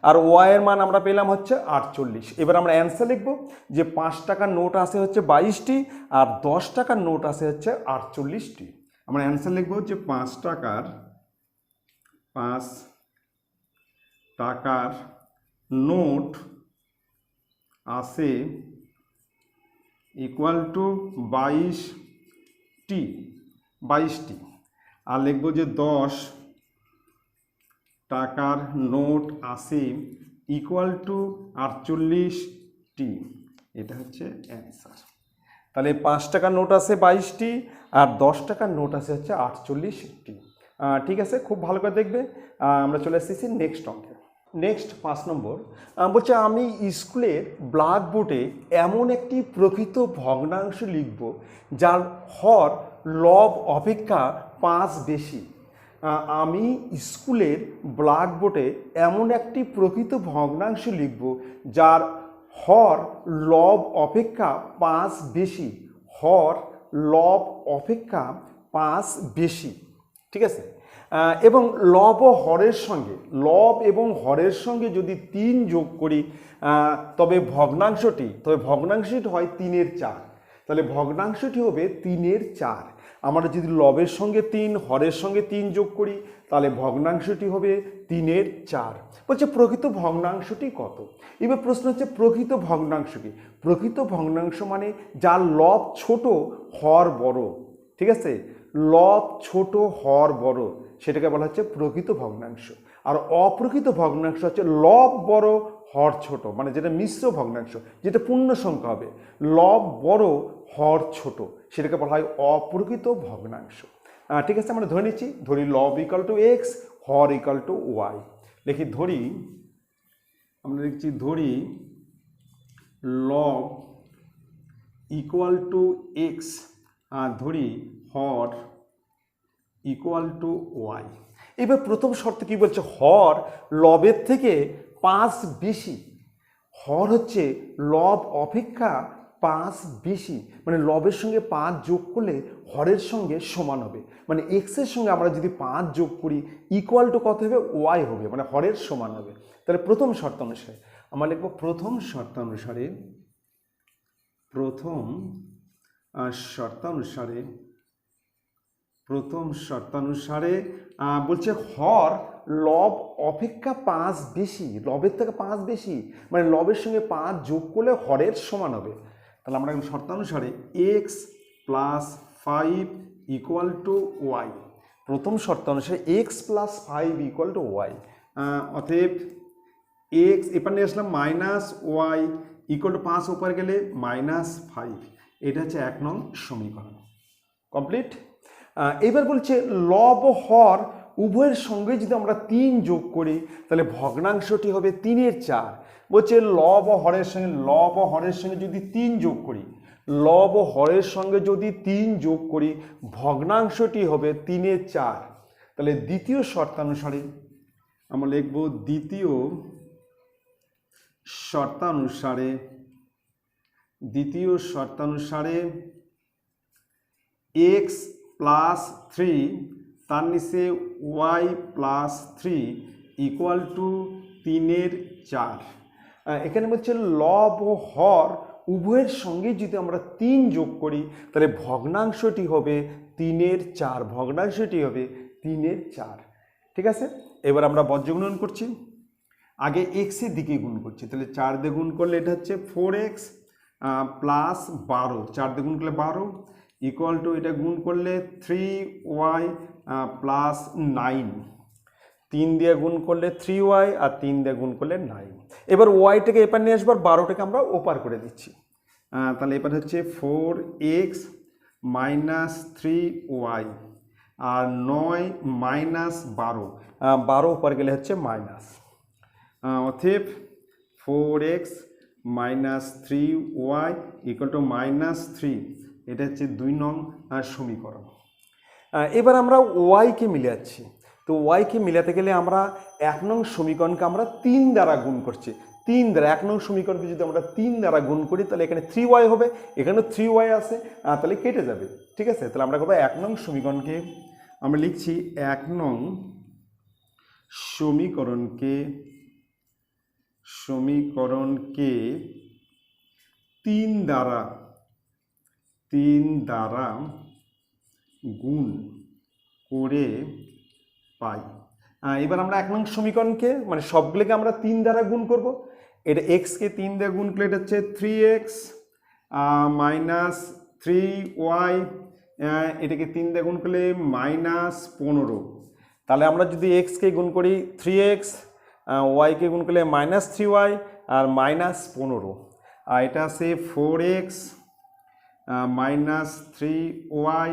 আর ওয়াই এর মান আমরা পেলাম হচ্ছে 48। এবার আমরা অ্যান্সার লিখব যে 5 টাকার নোট আসে হচ্ছে 22টি আর 10 টাকার নোট আসে হচ্ছে 48টি। আমরা অ্যান্সার লিখব যে 5 টাকার নোট আসে ইকুয়াল টু 22টি আর লিখব যে 10 টাকার নোট আসে ইকুয়াল টু 48টি। এটা হচ্ছে অ্যান্সার। তাহলে 5 টাকার নোট আছে 22টি আর 10 টাকার নোট আছে হচ্ছে 48টি। ঠিক আছে, খুব ভালো করে দেখবে। আমরা চলে এসেছি নেক্সট অঙ্কে। নেক্সট 5 নম্বর বলছে আমি স্কুলের ব্ল্যাকবোর্ডে এমন একটি প্রকৃত ভগ্নাংশ লিখব যার হর লব অপেক্ষা 5 বেশি। আমি স্কুলের ব্ল্যাকবোর্ডে এমন একটি প্রকৃত ভগ্নাংশ লিখব যার হর লব অপেক্ষা 5 বেশি। হর লব অপেক্ষা 5 বেশি, ঠিক আছে। এবং লব ও হরের সঙ্গে যদি 3 যোগ করি তবে ভগ্নাংশটি হয় 3-এর 4। তাহলে ভগ্নাংশটি হবে 3-এর 4। আমরা যদি লবের সঙ্গে 3 হরের সঙ্গে 3 যোগ করি তাহলে ভগ্নাংশটি হবে 3-এর 4। বলছে প্রকৃত ভগ্নাংশটি কত। এবার প্রশ্ন হচ্ছে প্রকৃত ভগ্নাংশ কি। প্রকৃত ভগ্নাংশ মানে যার লব ছোট হর বড়, ঠিক আছে। লব ছোট হর বড়, সেটাকে বলা হচ্ছে প্রকৃত ভগ্নাংশ। আর অপ্রকৃত ভগ্নাংশ হচ্ছে লব বড় হর ছোট, মানে যেটা মিশ্র ভগ্নাংশ, যেটা পূর্ণ সংখ্যা হবে। লব বড় হর ছোট, সেটাকে বলা হয় অপ্রকৃত ভগ্নাংশ। ঠিক আছে, আমরা ধরে নিচ্ছি, ধরি লব ইকাল টু এক্স, হর ইকাল টু ওয়াই। আমরা লিখছি ধরি লব ইকুয়াল টু এক্স, ধরি হর ইকুয়াল টু ওয়াই। এবার প্রথম শর্ত কি বলছে, হর লবের থেকে 5 বেশি। হর হচ্ছে লব অপেক্ষা 5 বেশি, মানে লবের সঙ্গে 5 যোগ করলে হরের সঙ্গে সমান হবে। মানে এক্সের সঙ্গে আমরা যদি 5 যোগ করি ইকুয়াল টু কত হবে, ওয়াই হবে, মানে হরের সমান হবে। তাহলে প্রথম শর্ত অনুসারে আমরা লিখব প্রথম শর্তানুসারে বলছে হর লব অপেক্ষা 5 বেশি। লবের থেকে 5 বেশি মানে লবের সঙ্গে 5 যোগ করলে হরের সমান হবে। তাহলে আমরা শর্তানুসারে x plus 5 equal to y. প্রথম শর্তানুসারে x plus 5 equal to y. অতএব এক্স এবার নিয়ে আসলাম মাইনাস ওয়াই ইকুয়াল টু 5 উপরে গেলে -5। এটা হচ্ছে 1 নং সমীকরণ কমপ্লিট। এবার বলছে লব ও হর উভয়ের সঙ্গে যদি আমরা 3 যোগ করি তাহলে ভগ্নাংশটি হবে 3-এর 4। বলছে লব ও হরের সঙ্গে যদি 3 যোগ করি ভগ্নাংশটি হবে 3-এর 4। তাহলে দ্বিতীয় শর্তানুসারে আমরা লিখব দ্বিতীয় শর্তানুসারে এক্স প্লাস 3 তার নিচে ওয়াই প্লাস 3 ইকুয়াল টু 3-এর 4। এখানে বলছে লব ও হর উভয়ের সঙ্গে যদি আমরা 3 যোগ করি তাহলে ভগ্নাংশটি হবে 3-এর 4। ভগ্নাংশটি হবে 3-এর 4, ঠিক আছে। এবার আমরা বজ্রগুণন করছি। আগে এক্সের দিকে গুণ করছি, তাহলে 4 দিয়ে গুণ করলে এটা হচ্ছে 4x প্লাস 12, 4 দিয়ে গুণ করলে 12 ইকুয়াল টু এটা গুণ করলে 3y প্লাস 9, 3 দিয়ে গুণ করলে 3y আর 3 দিয়ে গুণ করলে 9। এবার ওয়াইটাকে এপার নিয়ে আসবার 12টাকে আমরা ওপার করে দিচ্ছি। তাহলে এবার হচ্ছে 4x মাইনাস 3y আর 9 মাইনাস 12 ওপার গেলে হচ্ছে মাইনাস। অতএব 4x minus 3y equal to -3। এটা হচ্ছে 2 নং সমীকরণ। এবার আমরা ওয়াইকে মিলাচ্ছি। তো ওয়াইকে মিলাতে গেলে আমরা 1 নং সমীকরণকে আমরা 3 দ্বারা গুণ করছি। তিন দ্বারা 1 নং সমীকরণকে যদি আমরা 3 দ্বারা গুণ করি তাহলে এখানে 3y হবে, এখানে 3y আছে, তাহলে কেটে যাবে। ঠিক আছে, তাহলে আমরা করবো 1 নং সমীকরণকে আমরা লিখছি 1 নং সমীকরণকে 3 দ্বারা গুণ করে পাই। এবার আমরা 1 নং সমীকরণকে মানে সবগুলোকে আমরা 3 দ্বারা গুণ করব। এটা এক্সকে 3 দিয়ে গুণ করলে এটা হচ্ছে 3x মাইনাস 3y, এটাকে 3 দিয়ে গুণ করলে -15। তাহলে আমরা যদি এক্সকে গুণ করি 3x, ওয়াইকে গুণ করলে -3y আর -15, আর এটা আছে 4x -3y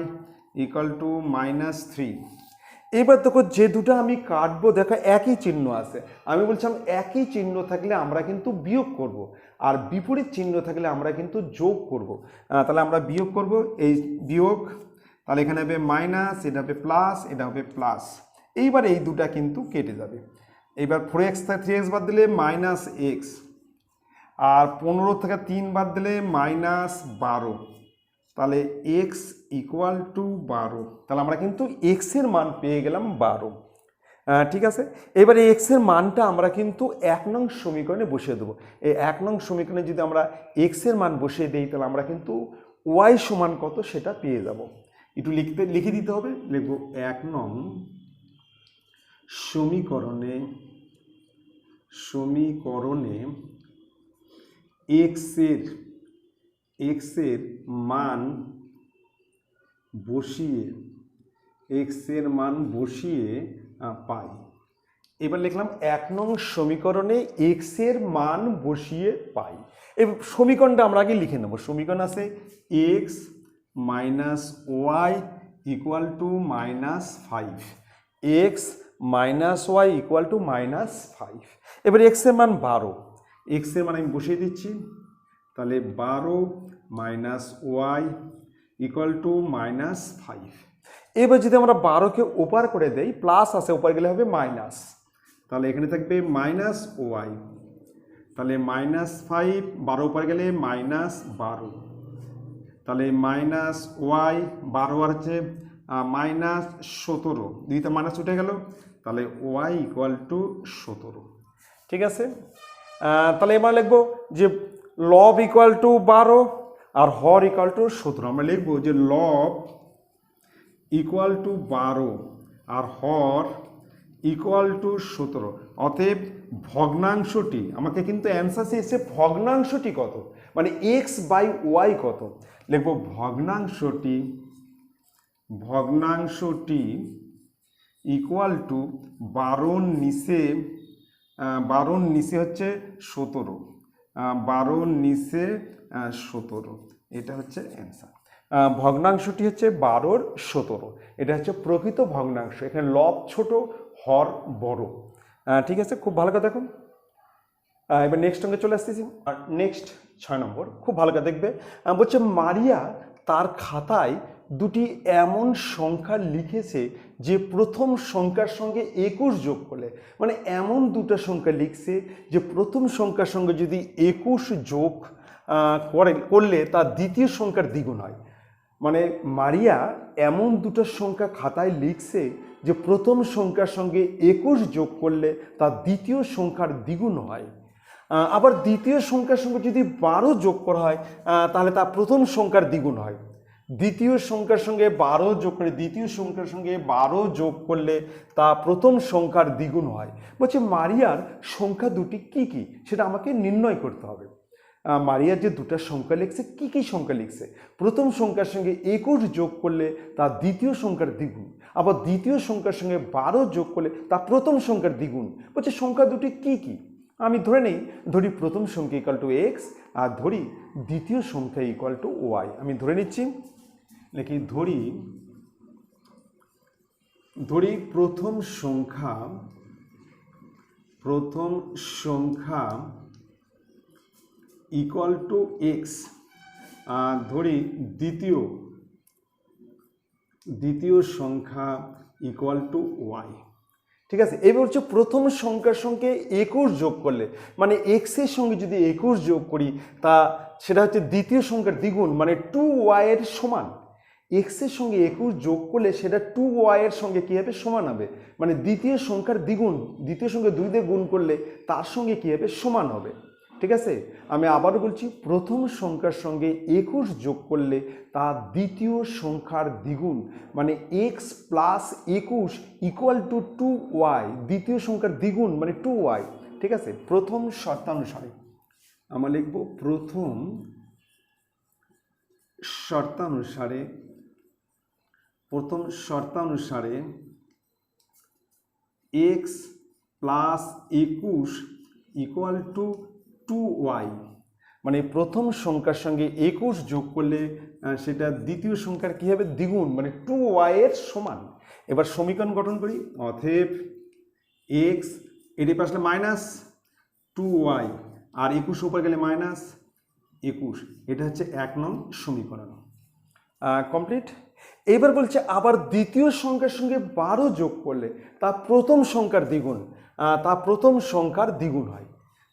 ইকুয়াল টু -3। এবার দেখো যে দুটো আমি কাটবো দেখো একই চিহ্ন আছে, আমি বলছিলাম একই চিহ্ন থাকলে আমরা কিন্তু বিয়োগ করব, আর বিপরীত চিহ্ন থাকলে আমরা কিন্তু যোগ করব। তাহলে আমরা বিয়োগ করব, এই বিয়োগ, তাহলে এখানে হবে মাইনাস, এটা হবে প্লাস, এটা হবে প্লাস। এইবার এই দুটা কিন্তু কেটে যাবে। এইবার 4x থেকে 3x বাদ দিলে -x, আর 15 থেকে 3 বাদ দিলে -12, তাহলে x ইকুয়াল টু 12। তাহলে আমরা কিন্তু x এর মান পেয়ে গেলাম 12। ঠিক আছে, এবারে x এর মানটা আমরা কিন্তু 1 নং সমীকরণে বসিয়ে দেবো। এই 1 নং সমীকরণে যদি আমরা x এর মান বসিয়ে দিই তাহলে আমরা কিন্তু y সমান কত সেটা পেয়ে যাব। একটু লিখে দিতে হবে, লিখব 1 নং সমীকরণে x এর মান বসিয়ে পাই। এবার লিখলাম 1 নং সমীকরণে x এর মান বসিয়ে পাই। এই সমীকরণটা আমরা আগে লিখে নেব। সমীকরণ আছে x minus y equal to -5, x minus y equal to -5। এবার x এর মান 12, x এর মান আমি বসিয়ে দিচ্ছি, তাহলে 12 মাইনাস ওয়াই ইকুয়াল টু -5। এবার যদি আমরা 12কে ওপার করে দেই, প্লাস আছে ওপার গেলে হবে মাইনাস, তাহলে এখানে থাকবে -ওয়াই, তাহলে -5, 12 ওপার গেলে -12, তাহলে -ওয়াই 12 আর হচ্ছে -17, দুইটা মাইনাস উঠে গেল, তাহলে ওয়াই ইকুয়াল টু 17। ঠিক আছে, তাহলে এবার লিখবো যে লব ইকুয়াল টু 12 আর হর ইকুয়াল টু 17। আমরা লিখবো যে লব ইকুয়াল টু 12 আর হর ইকুয়াল টু 17। অতএব ভগ্নাংশটি, আমাকে কিন্তু অ্যান্সার এসে ভগ্নাংশটি কত, মানে x/y কত, লিখবো ভগ্নাংশটি ইকুয়াল টু 12 নিচে হচ্ছে 17, 12 নিচে 17, এটা হচ্ছে অ্যান্সার। ভগ্নাংশটি হচ্ছে 12 17, এটা হচ্ছে প্রকৃত ভগ্নাংশ। এখানে লব ছোট, হর বড়। ঠিক আছে, খুব ভালো কথা। দেখুন এবার নেক্সট অঙ্কে চলে আসতেছি। আর নেক্সট 6 নম্বর, খুব ভালো করে দেখবে। বলছে মারিয়া তার খাতায় দুটি এমন সংখ্যা লিখেছে যে প্রথম সংখ্যার সঙ্গে 21 যোগ করলে, মানে এমন দুটো সংখ্যা লিখছে যে প্রথম সংখ্যার সঙ্গে যদি 21 যোগ করলে তার দ্বিতীয় সংখ্যার দ্বিগুণ হয়। মানে মারিয়া এমন দুটো সংখ্যা খাতায় লিখছে যে প্রথম সংখ্যার সঙ্গে 21 যোগ করলে তার দ্বিতীয় সংখ্যার দ্বিগুণ হয়। আবার দ্বিতীয় সংখ্যার সঙ্গে যদি 12 যোগ করা হয় তাহলে তা প্রথম সংখ্যার দ্বিগুণ হয়। দ্বিতীয় সংখ্যার সঙ্গে 12 যোগ করে দ্বিতীয় সংখ্যার সঙ্গে 12 যোগ করলে তা প্রথম সংখ্যার দ্বিগুণ হয়। বলছে মারিয়ার সংখ্যা দুটি কি কি সেটা আমাকে নির্ণয় করতে হবে। মারিয়া যে দুটো সংখ্যা লিখছে কি কি সংখ্যা লিখছে, প্রথম সংখ্যার সঙ্গে 21 যোগ করলে তা দ্বিতীয় সংখ্যার দ্বিগুণ, আবার দ্বিতীয় সংখ্যার সঙ্গে 12 যোগ করলে তা প্রথম সংখ্যার দ্বিগুণ। বলছে সংখ্যা দুটি কি কি, আমি ধরি প্রথম সংখ্যা ইকুয়াল টু এক্স আর ধরি দ্বিতীয় সংখ্যা ইকুয়াল টু ওয়াই। আমি ধরে নিচ্ছি, নাকি ধরি প্রথম সংখ্যা ইকুয়াল টু এক্স, ধরি দ্বিতীয় সংখ্যা ইকুয়াল টু ওয়াই। ঠিক আছে। এবার হচ্ছে প্রথম সংখ্যার সঙ্গে 21 যোগ করলে, মানে এক্সের সঙ্গে যদি 21 যোগ করি তা সেটা হচ্ছে দ্বিতীয় সংখ্যার দ্বিগুণ, মানে 2y এর সমান। এক্সের সঙ্গে 21 যোগ করলে সেটা 2y এর সঙ্গে কী হবে, সমান হবে, মানে দ্বিতীয় সংখ্যার দ্বিগুণ, দ্বিতীয় সংখ্যা 2 দিয়ে গুণ করলে তার সঙ্গে কী হবে, সমান হবে। ঠিক আছে, আমি আবারও বলছি, প্রথম সংখ্যার সঙ্গে 21 যোগ করলে তা দ্বিতীয় সংখ্যার দ্বিগুণ, মানে x plus 21 equal to 2y, দ্বিতীয় সংখ্যার দ্বিগুণ মানে 2y। ঠিক আছে, প্রথম শর্তানুসারে আমরা লিখব, প্রথম শর্তানুসারে x plus 21 equal to 2y, মানে প্রথম সংখ্যার সঙ্গে 21 যোগ করলে সেটা দ্বিতীয় সংখ্যার কী হবে, দ্বিগুণ, মানে 2y এর সমান। এবার সমীকরণ গঠন করি, অতএব এক্স এটি পাশে মাইনাস 2y আর 21 উপর গেলে মাইনাস 21, এটা হচ্ছে 1 নং সমীকরণ। কমপ্লিট। এবার বলছে আবার দ্বিতীয় সংখ্যার সঙ্গে 12 যোগ করলে তা প্রথম সংখ্যার দ্বিগুণ হয়।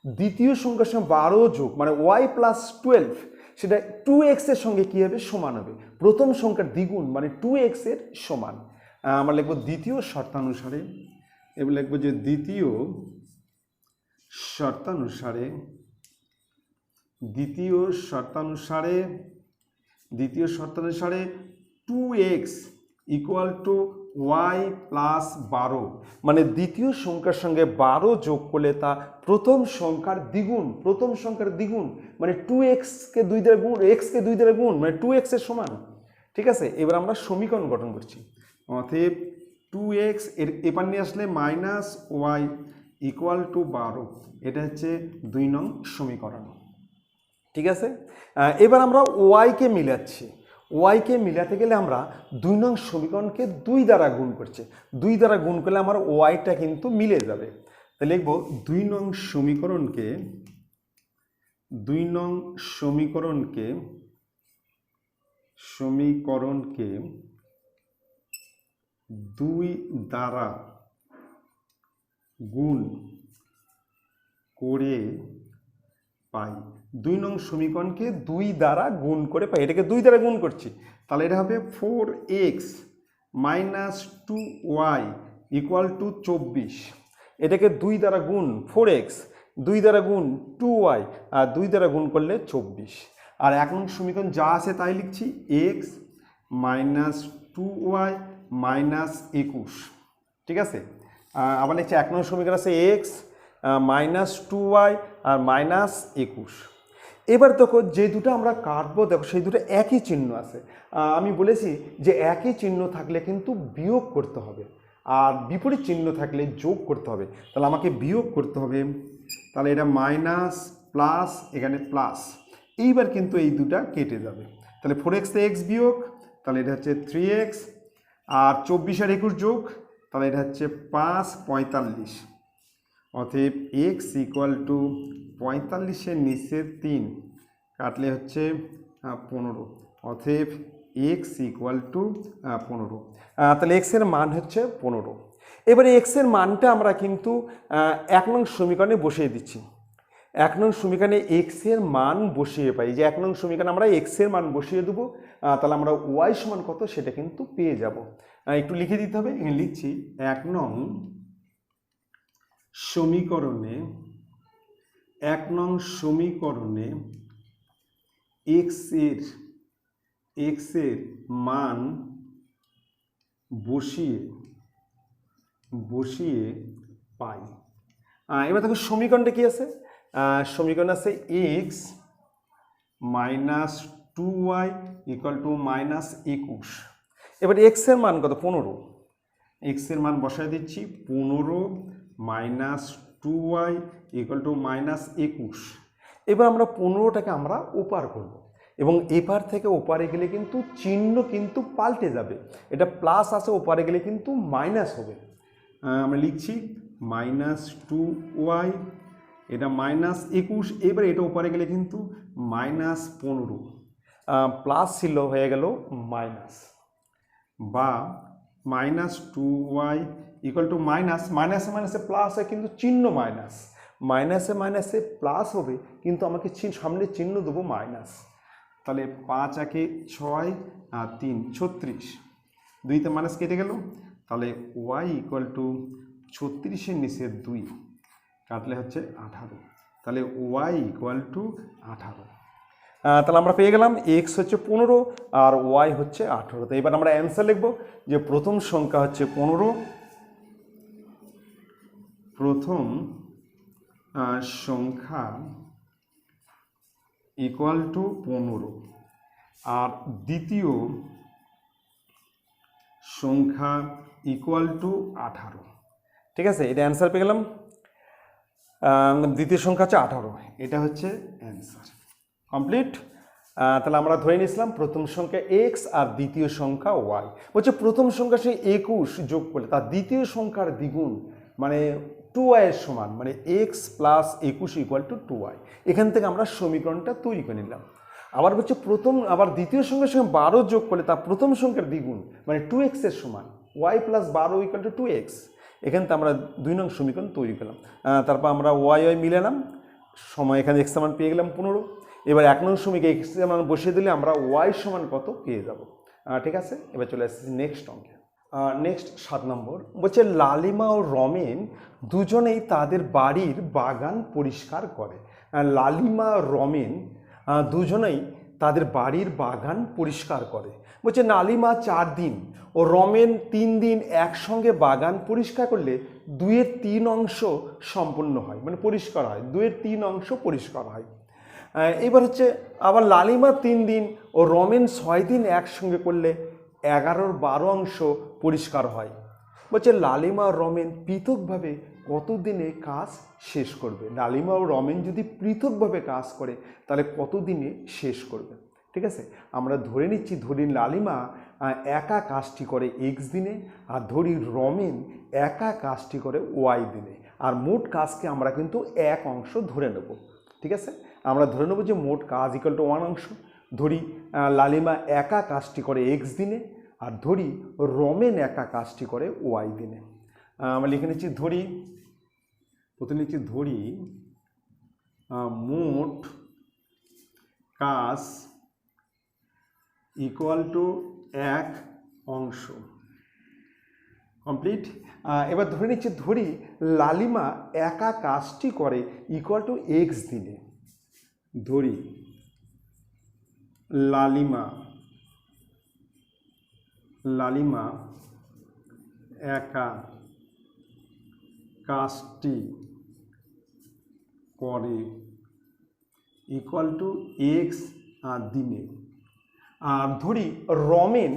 দ্বিতীয় সংখ্যার সঙ্গে 12 যোগ মানে y প্লাস 12, সেটা 2x এর সঙ্গে কী হবে, সমান হবে, প্রথম সংখ্যার দ্বিগুণ মানে 2x এর সমান। আমরা লিখব দ্বিতীয় শর্তানুসারে, এবার লিখব যে দ্বিতীয় শর্তানুসারে 2x equal to y plus 12, মানে দ্বিতীয় সংখ্যার সঙ্গে 12 যোগ করলে তা প্রথম সংখ্যার দ্বিগুণ, মানে 2x কে 2 দ্বারা গুণ, x কে 2 দ্বারা গুণ, মানে 2x এর সমান। ঠিক আছে, এবার আমরা সমীকরণ গঠন করছি, অতএব 2x এর এপার নিয়ে আসলে মাইনাস y ইকুয়াল টু 12, এটা হচ্ছে 2 নং সমীকরণ। ঠিক আছে, এবার আমরা ওয়াইকে মিলাচ্ছি। ওয়াইকে মিলাতে গেলে আমরা 2 নং সমীকরণকে 2 দ্বারা গুণ করছি, 2 দ্বারা গুণ করলে আমার ওয়াইটা কিন্তু মিলে যাবে। তাহলে লিখব 2 নং সমীকরণকে 2 দ্বারা গুণ করে পাই। 2 নং সমীকরণকে 2 দ্বারা গুণ করে পাই, এটাকে 2 দ্বারা গুণ করছি, তাহলে এটা হবে 4x minus 2y equal to 24, এটাকে 2 দ্বারা গুণ 4x, 2 দ্বারা গুণ 2y, আর 2 দ্বারা গুণ করলে 24। আর 1 নং সমীকরণ যা আছে তাই লিখছি, x মাইনাস 2y মাইনাস 21। ঠিক আছে, আবার লিখছি 1 নং সমীকরণ আছে x মাইনাস 2y আর মাইনাস 21। এবার দেখো যে দুটো আমরা কাটবো, দেখো সেই দুটো একই চিহ্ন আছে। আমি বলেছি যে একই চিহ্ন থাকলে কিন্তু বিয়োগ করতে হবে, আর বিপরীত চিহ্ন থাকলে যোগ করতে হবে। তাহলে আমাকে বিয়োগ করতে হবে, তাহলে এটা মাইনাস প্লাস, এখানে প্লাস, এইবার কিন্তু এই দুটা কেটে যাবে। তাহলে 4x তে x বিয়োগ, তাহলে এটা হচ্ছে 3x, আর 24 আর 21 যোগ, তাহলে এটা হচ্ছে 5 45, অতএব x ইকুয়াল টু 45-এর নিচে 3 কাটলে হচ্ছে 15, অতএব x ইকুয়াল টু 15। তাহলে x এর মান হচ্ছে 15। এবারে x এর মানটা আমরা কিন্তু 1 নং সমীকরণে বসিয়ে দিচ্ছি। 1 নং সমীকরণে x এর মান বসিয়ে পাই, যে 1 নং সমীকরণে আমরা x এর মান বসিয়ে দেবো, তাহলে আমরা y সমান কত সেটা কিন্তু পেয়ে যাব। একটু লিখে দিতে হবে, এখানে লিখছি 1 নং সমীকরণে x এর মান বসিয়ে পাই। এবার দেখো সমীকরণটা কি আছে, সমীকরণ আছে x minus 2y equal to minus 21। এবার x এর মান কত, 15, x এর মান বসাই দিচ্ছি 15 minus 2y equal to minus 21। এবার আমরা 15টাকে আমরা ওপার করব, এবং এপার থেকে ওপারে গেলে কিন্তু চিহ্ন কিন্তু পাল্টে যাবে, এটা প্লাস আছে, ওপারে গেলে কিন্তু মাইনাস হবে। আমরা লিখছি মাইনাস 2y, এটা মাইনাস 21, এবার এটা ওপারে গেলে কিন্তু মাইনাস 15, প্লাস ছিল হয়ে গেল মাইনাস, বা minus 2y equal to minus, মাইনাসে মাইনাসে প্লাস হয় কিন্তু চিহ্ন মাইনাস, মাইনাসে মাইনাসে প্লাস হবে কিন্তু আমাকে সামনে চিহ্ন দেবো মাইনাস। তাহলে 5 একে 6 আর 3 36, 2তে মাইনাস কেটে গেল, তাহলে ওয়াই ইকুয়াল টু 36-এর নিচে 2 কাটলে হচ্ছে 18, তাহলে ওয়াই ইকুয়াল টু 18। তাহলে আমরা পেয়ে গেলাম এক্স হচ্ছে 15 আর ওয়াই হচ্ছে 18। তো এবার আমরা অ্যান্সার লিখব যে প্রথম সংখ্যা হচ্ছে 15, প্রথম সংখ্যা ইকুয়াল টু 15 আর দ্বিতীয় সংখ্যা ইকুয়াল টু 18। ঠিক আছে, এটা অ্যান্সার পেয়ে গেলাম। দ্বিতীয় সংখ্যা হচ্ছে 18, এটা হচ্ছে অ্যান্সার কমপ্লিট। তাহলে আমরা ধরে নিয়েছিলাম প্রথম সংখ্যা এক্স আর দ্বিতীয় সংখ্যা ওয়াই। বলছে প্রথম সংখ্যা সেই 21 যোগ করলে তার দ্বিতীয় সংখ্যার দ্বিগুণ মানে 2y এর সমান, মানে x plus 21 equal to 2y। এখান থেকে আমরা সমীকরণটা তৈরি করে নিলাম। আবার বলছে আবার দ্বিতীয় সংখ্যার সঙ্গে 12 যোগ করলে তার প্রথম সংখ্যার দ্বিগুণ মানে 2x এর সমান, y plus 12 equal to 2x। এখান থেকে আমরা 2 নং সমীকরণ তৈরি করলাম। তারপর আমরা ওয়াই মিলালাম, সময় এখানে এক্স মান পেয়ে গেলাম 15। এবার 1 নং সমীকরণে এক্স মান বসিয়ে দিলে আমরা ওয়াই সমান কত পেয়ে যাব। ঠিক আছে, এবার চলে আসছি নেক্সট অঙ্কে। নেক্সট 7 নম্বর বলছে লালিমা ও রমেন দুজনেই তাদের বাড়ির বাগান পরিষ্কার করে। লালিমা রমেন দুজনেই তাদের বাড়ির বাগান পরিষ্কার করে। বলছে লালিমা 4 দিন ও রমেন 3 দিন একসঙ্গে বাগান পরিষ্কার করলে 2-এর 3 অংশ সম্পূর্ণ হয়, মানে পরিষ্কার হয়, 2-এর 3 অংশ পরিষ্কার হয়। এবার হচ্ছে আবার লালিমা 3 দিন ও রমেন 6 দিন একসঙ্গে করলে 11-র 12 অংশ পরিষ্কার হয়। বলছে লালিমা ও রমেন পৃথকভাবে কত দিনে কাজ শেষ করবে? লালিমা ও রমেন যদি পৃথকভাবে কাজ করে তাহলে কত দিনে শেষ করবে? ঠিক আছে, আমরা ধরে নিচ্ছি, ধরি লালিমা একা কাজটি করে এক্স দিনে আর ধরি রমেন একা কাজটি করে ওয়াই দিনে, আর মোট কাজকে আমরা কিন্তু 1 অংশ ধরে নেব। ঠিক আছে, আমরা ধরে নেব যে মোট কাজ ইকুয়াল টু 1 অংশ। ধরি লালিমা একা কাজটি করে এক্স দিনে আর ধরি রমেন একা কাজটি করে ওয়াই দিনে। আমরা লিখে নিচ্ছি, ধরি প্রথমে লিখছি ধরি মোট কাজ ইকুয়াল টু 1 অংশ কমপ্লিট। এবার ধরে নিচ্ছি, ধরি লালিমা একা কাজটি করে ইকুয়াল টু এক্স দিনে। ধরি লালিমা একা কাজটি করে ইকুয়াল টু এক্স দিনে, আর ধরি রমেন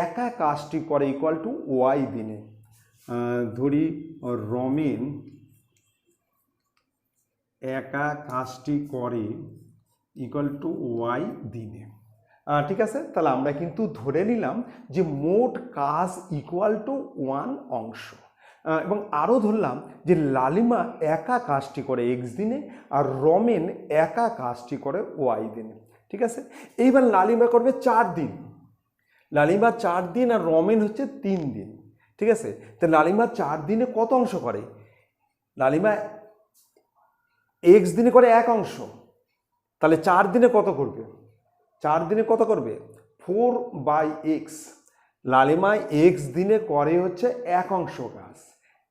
একা কাজটি করে ইকুয়াল টু ওয়াই দিনে। ধরি রমেন একা কাজটি করে ইকুয়াল টু ওয়াই দিনে। ঠিক আছে, তাহলে আমরা কিন্তু ধরে নিলাম যে মোট কাজ ইকুয়াল টু 1 অংশ, এবং আরও ধরলাম যে লালিমা একা কাজটি করে এক্স দিনে আর রমেন একা কাজটি করে ওয়াই দিনে। ঠিক আছে, এইবার লালিমা করবে 4 দিন, লালিমা 4 দিন আর রমেন হচ্ছে 3 দিন। ঠিক আছে, তো লালিমা 4 দিনে কত অংশ করে? লালিমা এক্স দিনে করে 1 অংশ, তাহলে 4 দিনে কত করবে? 4 দিনে কত করবে? 4/x। লালিমা এক্স দিনে করে হচ্ছে 1 অংশ কাজ,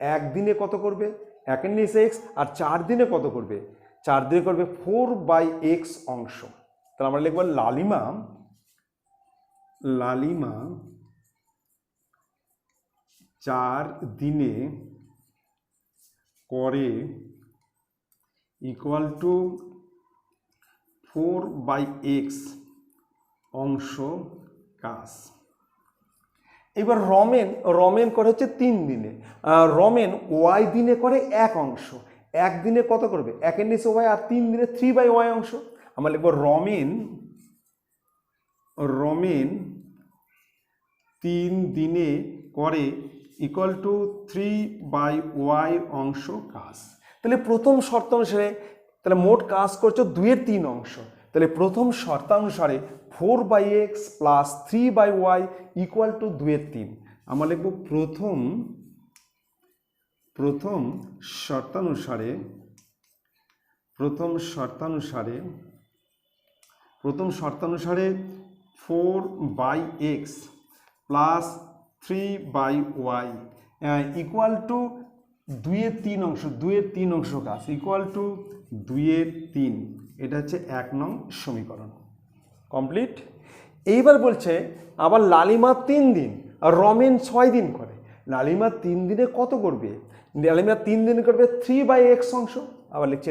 1 দিনে কত করবে? 1-এর নিচে x, আর 4 দিনে কত করবে? 4 দিনে করবে 4/x অংশ। তাহলে আমরা লিখব লালিমা 4 দিনে করে ইকুয়াল টু 4/x অংশ কাজ। এবার রমেন করে হচ্ছে 3 দিনে, রমেন ওয়াই দিনে করে 1 অংশ, 1 দিনে কত করবে? 1-এর নিচে ওয়াই, আর 3 দিনে 3/y অংশ। আমরা লিখব রমেন 3 দিনে করে ইকুয়াল টু 3/y অংশ কাজ। তাহলে প্রথম শর্ত অনুসারে তাহলে মোট কাজ করছো 2-এর 3 অংশ, তাহলে প্রথম শর্তানুসারে 4/x + 3/y ইকুয়াল টু 2-এর 3। আমরা লিখব প্রথম প্রথম শর্তানুসারে প্রথম শর্তানুসারে 4/x plus 3/y equal to 2/3 অংশ, 2/3 অংশ কাজ ইকুয়াল টু 2/3। এটা হচ্ছে 1 নং সমীকরণ কমপ্লিট। এইবার বলছে আবার লালিমা 3 দিন আর রমেন 6 দিন করে। লালিমা 3 দিনে কত করবে? লালিমা 3 দিনে করবে 3/x অংশ। আবার লিখছে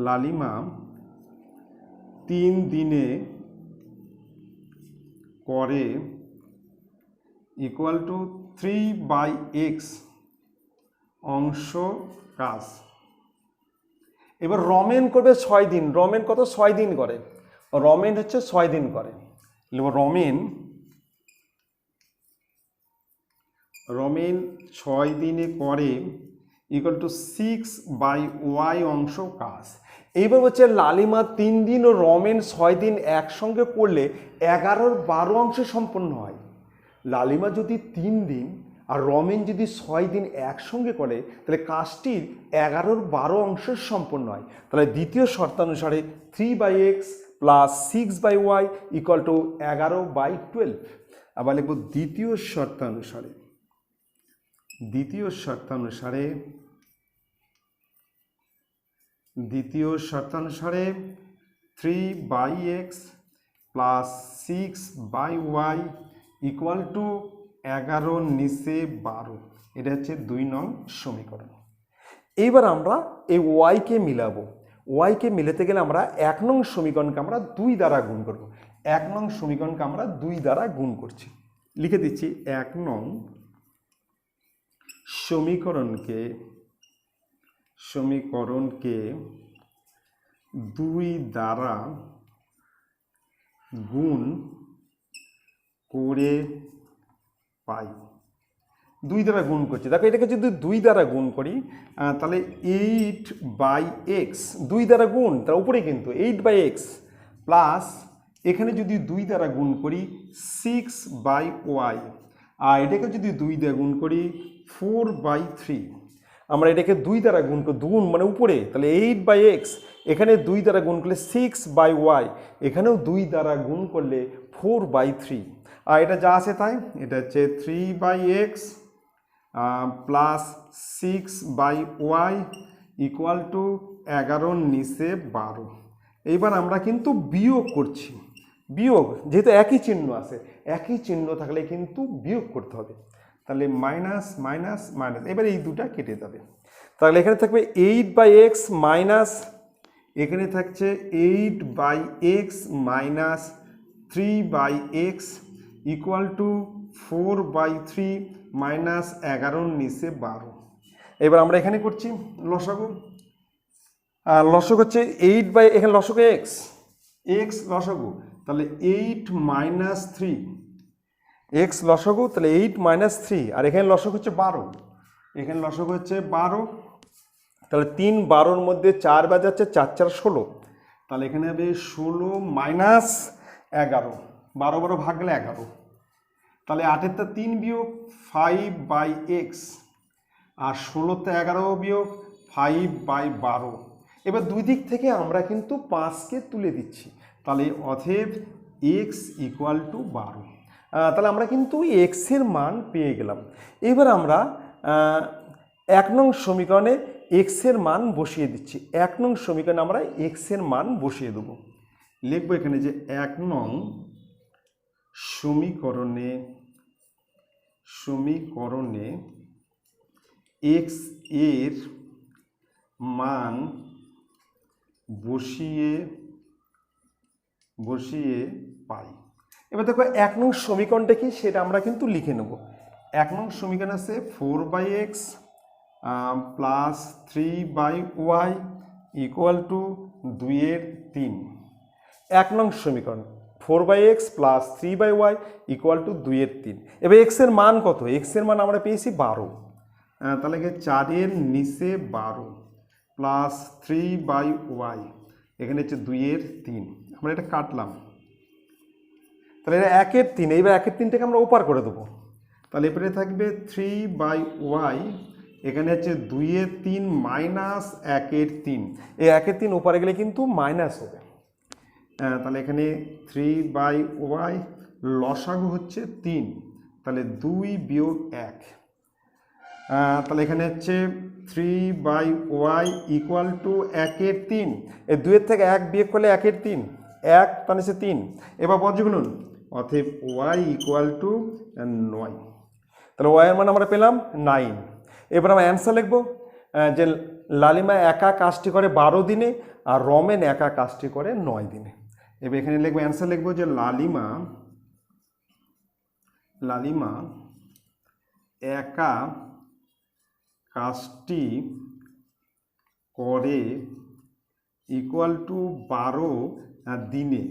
লালিমা 3 দিনে করে ইকুয়াল টু 3/x অংশ কাজ। এবার রমেন করবে 6 দিন। রমেন কত? 6 দিন করে। রমেন হচ্ছে 6 দিন করে। রমেন 6 দিনে করে ইকুয়াল টু 6/y অংশ কাজ। এইবার হচ্ছে লালিমা 3 দিন ও রমেন 6 দিন একসঙ্গে করলে 11/12 অংশে সম্পন্ন হয়। লালিমা যদি 3 দিন আর রমেন যদি 6 দিন একসঙ্গে করে তাহলে কাজটির 11/12 অংশের সম্পন্ন হয়। তাহলে দ্বিতীয় শর্তানুসারে 3/x plus 6/y equal to 11/12। আবার লিখব দ্বিতীয় শর্তানুসারে 3/x plus 6/y equal to 11 নিচে 12। এটা হচ্ছে 2 নং সমীকরণ। এইবার আমরা এই ওয়াইকে মিলাবো। ওয়াইকে মিলাতে গেলে আমরা 1 নং সমীকরণকে আমরা 2 দ্বারা গুণ করব। 1 নং সমীকরণকে আমরা 2 দ্বারা গুণ করছি। লিখে দিচ্ছি 1 নং সমীকরণকে 2 দ্বারা গুণ করে পাই। 2 দ্বারা গুণ করছি। দেখো এটাকে যদি 2 দ্বারা গুণ করি তাহলে 8/x 2 দ্বারা গুণ, তার উপরে কিন্তু 8/x প্লাস এখানে যদি 2 দ্বারা গুণ করি 6/y আর এটাকে যদি 2 দ্বারা গুণ করি 4/3। আমরা এটাকে 2 দ্বারা গুণ করি, গুণ মানে উপরে, তাহলে 8/x এখানে 2 দ্বারা গুণ করলে 6/y এখানেও 2 দ্বারা গুণ করলে 4/3। আর এটা যা আছে তাই, এটা হচ্ছে 3/x plus 6/y equal to 11 নিচে 12। এইবার আমরা কিন্তু বিয়োগ করছি। বিয়োগ যেহেতু একই চিহ্ন আছে, একই চিহ্ন থাকলে কিন্তু বিয়োগ করতে হবে। তাহলে মাইনাস মাইনাস মাইনাস, এবার এই দুটা কেটে যাবে। তাহলে এখানে থাকবে 8/x মাইনাস, এখানে থাকছে 8/x minus 3/x equal to 4/3 minus 11 নিচে 12। এবার আমরা এখানে করছি লসাগু। লসাগু হচ্ছে 8 এখানে লসাগু x লসাগু, তাহলে 8 মাইনাস 3 x লসাগু, তাহলে 8 মাইনাস 3 আর এখানে লসাগু হচ্ছে 12। এখানে লসাগু হচ্ছে 12, তাহলে 3 12-র মধ্যে 4 বাদ যাচ্ছে, 4 4 16, তাহলে এখানে হবে 16 মাইনাস 11, 12 ভাগ গেলে 11, তাহলে 8-এর 3 বিয়োগ 5/x আর 16-তে 11 বিয়োগ 5/12। এবার দুই দিক থেকে আমরা কিন্তু 5কে তুলে দিচ্ছি, তাহলে অতএব x ইকুয়াল টু 12। তাহলে আমরা কিন্তু এক্সের মান পেয়ে গেলাম। এবার আমরা 1 নং সমীকরণে এক্সের মান বসিয়ে দিচ্ছি। 1 নং সমীকরণে আমরা এক্সের মান বসিয়ে দেবো। লিখবো এখানে যে 1 নং সমীকরণে এক্স এর মান বসিয়ে পাই। এবার দেখো 1 নং সমীকরণটা কি সেটা আমরা কিন্তু লিখে নেব। 1 নং সমীকরণ আছে 4/x plus 3/y equal to 2/3। 1 নং সমীকরণ 4/x plus 3/y equal to 2/3। এবার x এর মান কত? x এর মান আমরা পেয়েছি 12, তাহলে 4-এর নিচে 12 প্লাস 3/y এখানে হচ্ছে 2/3। আমরা এটা কাটলাম, তাহলে এটা 1/3। এইবার 1/3টাকে আমরা ওপার করে দেবো, তাহলে এরপরে থাকবে 3/y, এখানে হচ্ছে 2-3 মাইনাস 1-3, এই 1-3 ওপারে গেলে কিন্তু মাইনাস হবে। তাহলে এখানে 3/y লসাগু হচ্ছে 3, তাহলে 2-1। তাহলে এখানে হচ্ছে 3/y ইকুয়াল টু 1/3, এই 2-এর থেকে 1 বিয়োগ করলে 1/3, 1 তাহলে হচ্ছে 3। এবার বজ্র গুণন, অতএব y ইকুয়াল টু 9। তাহলে y এর মান আমরা পেলাম 9। এবার আমরা অ্যান্সার লিখব যে লালিমা একা কাজটি করে 12 দিনে আর রমেন একা কাজটি করে 9 দিনে। এবার এখানে লিখবো, অ্যান্সার লিখবো যে লালিমা একা কাজটি করে ইকুয়াল টু 12 দিনে,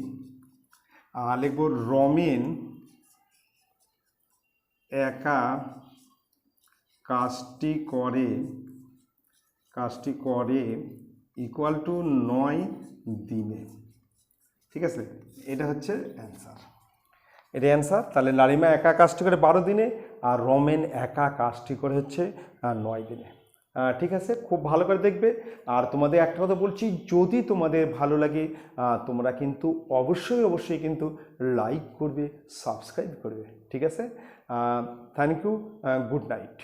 আর লিখবো রমেন একা কাজটি করে ইকুয়াল টু 9 দিনে। ঠিক আছে, এটা হচ্ছে অ্যান্সার, এটা অ্যান্সার। তাহলে লালিমা একা কাজটি করে 12 দিনে আর রমেন একা কাজটি করে হচ্ছে 9 দিনে। ঠিক আছে, খুব ভালো করে দেখবে। আর তোমাদের একটা কথা বলছি, যদি তোমাদের ভালো লাগে তোমরা কিন্তু অবশ্যই কিন্তু লাইক করবে, সাবস্ক্রাইব করবে। ঠিক আছে, থ্যাংক ইউ, গুড নাইট।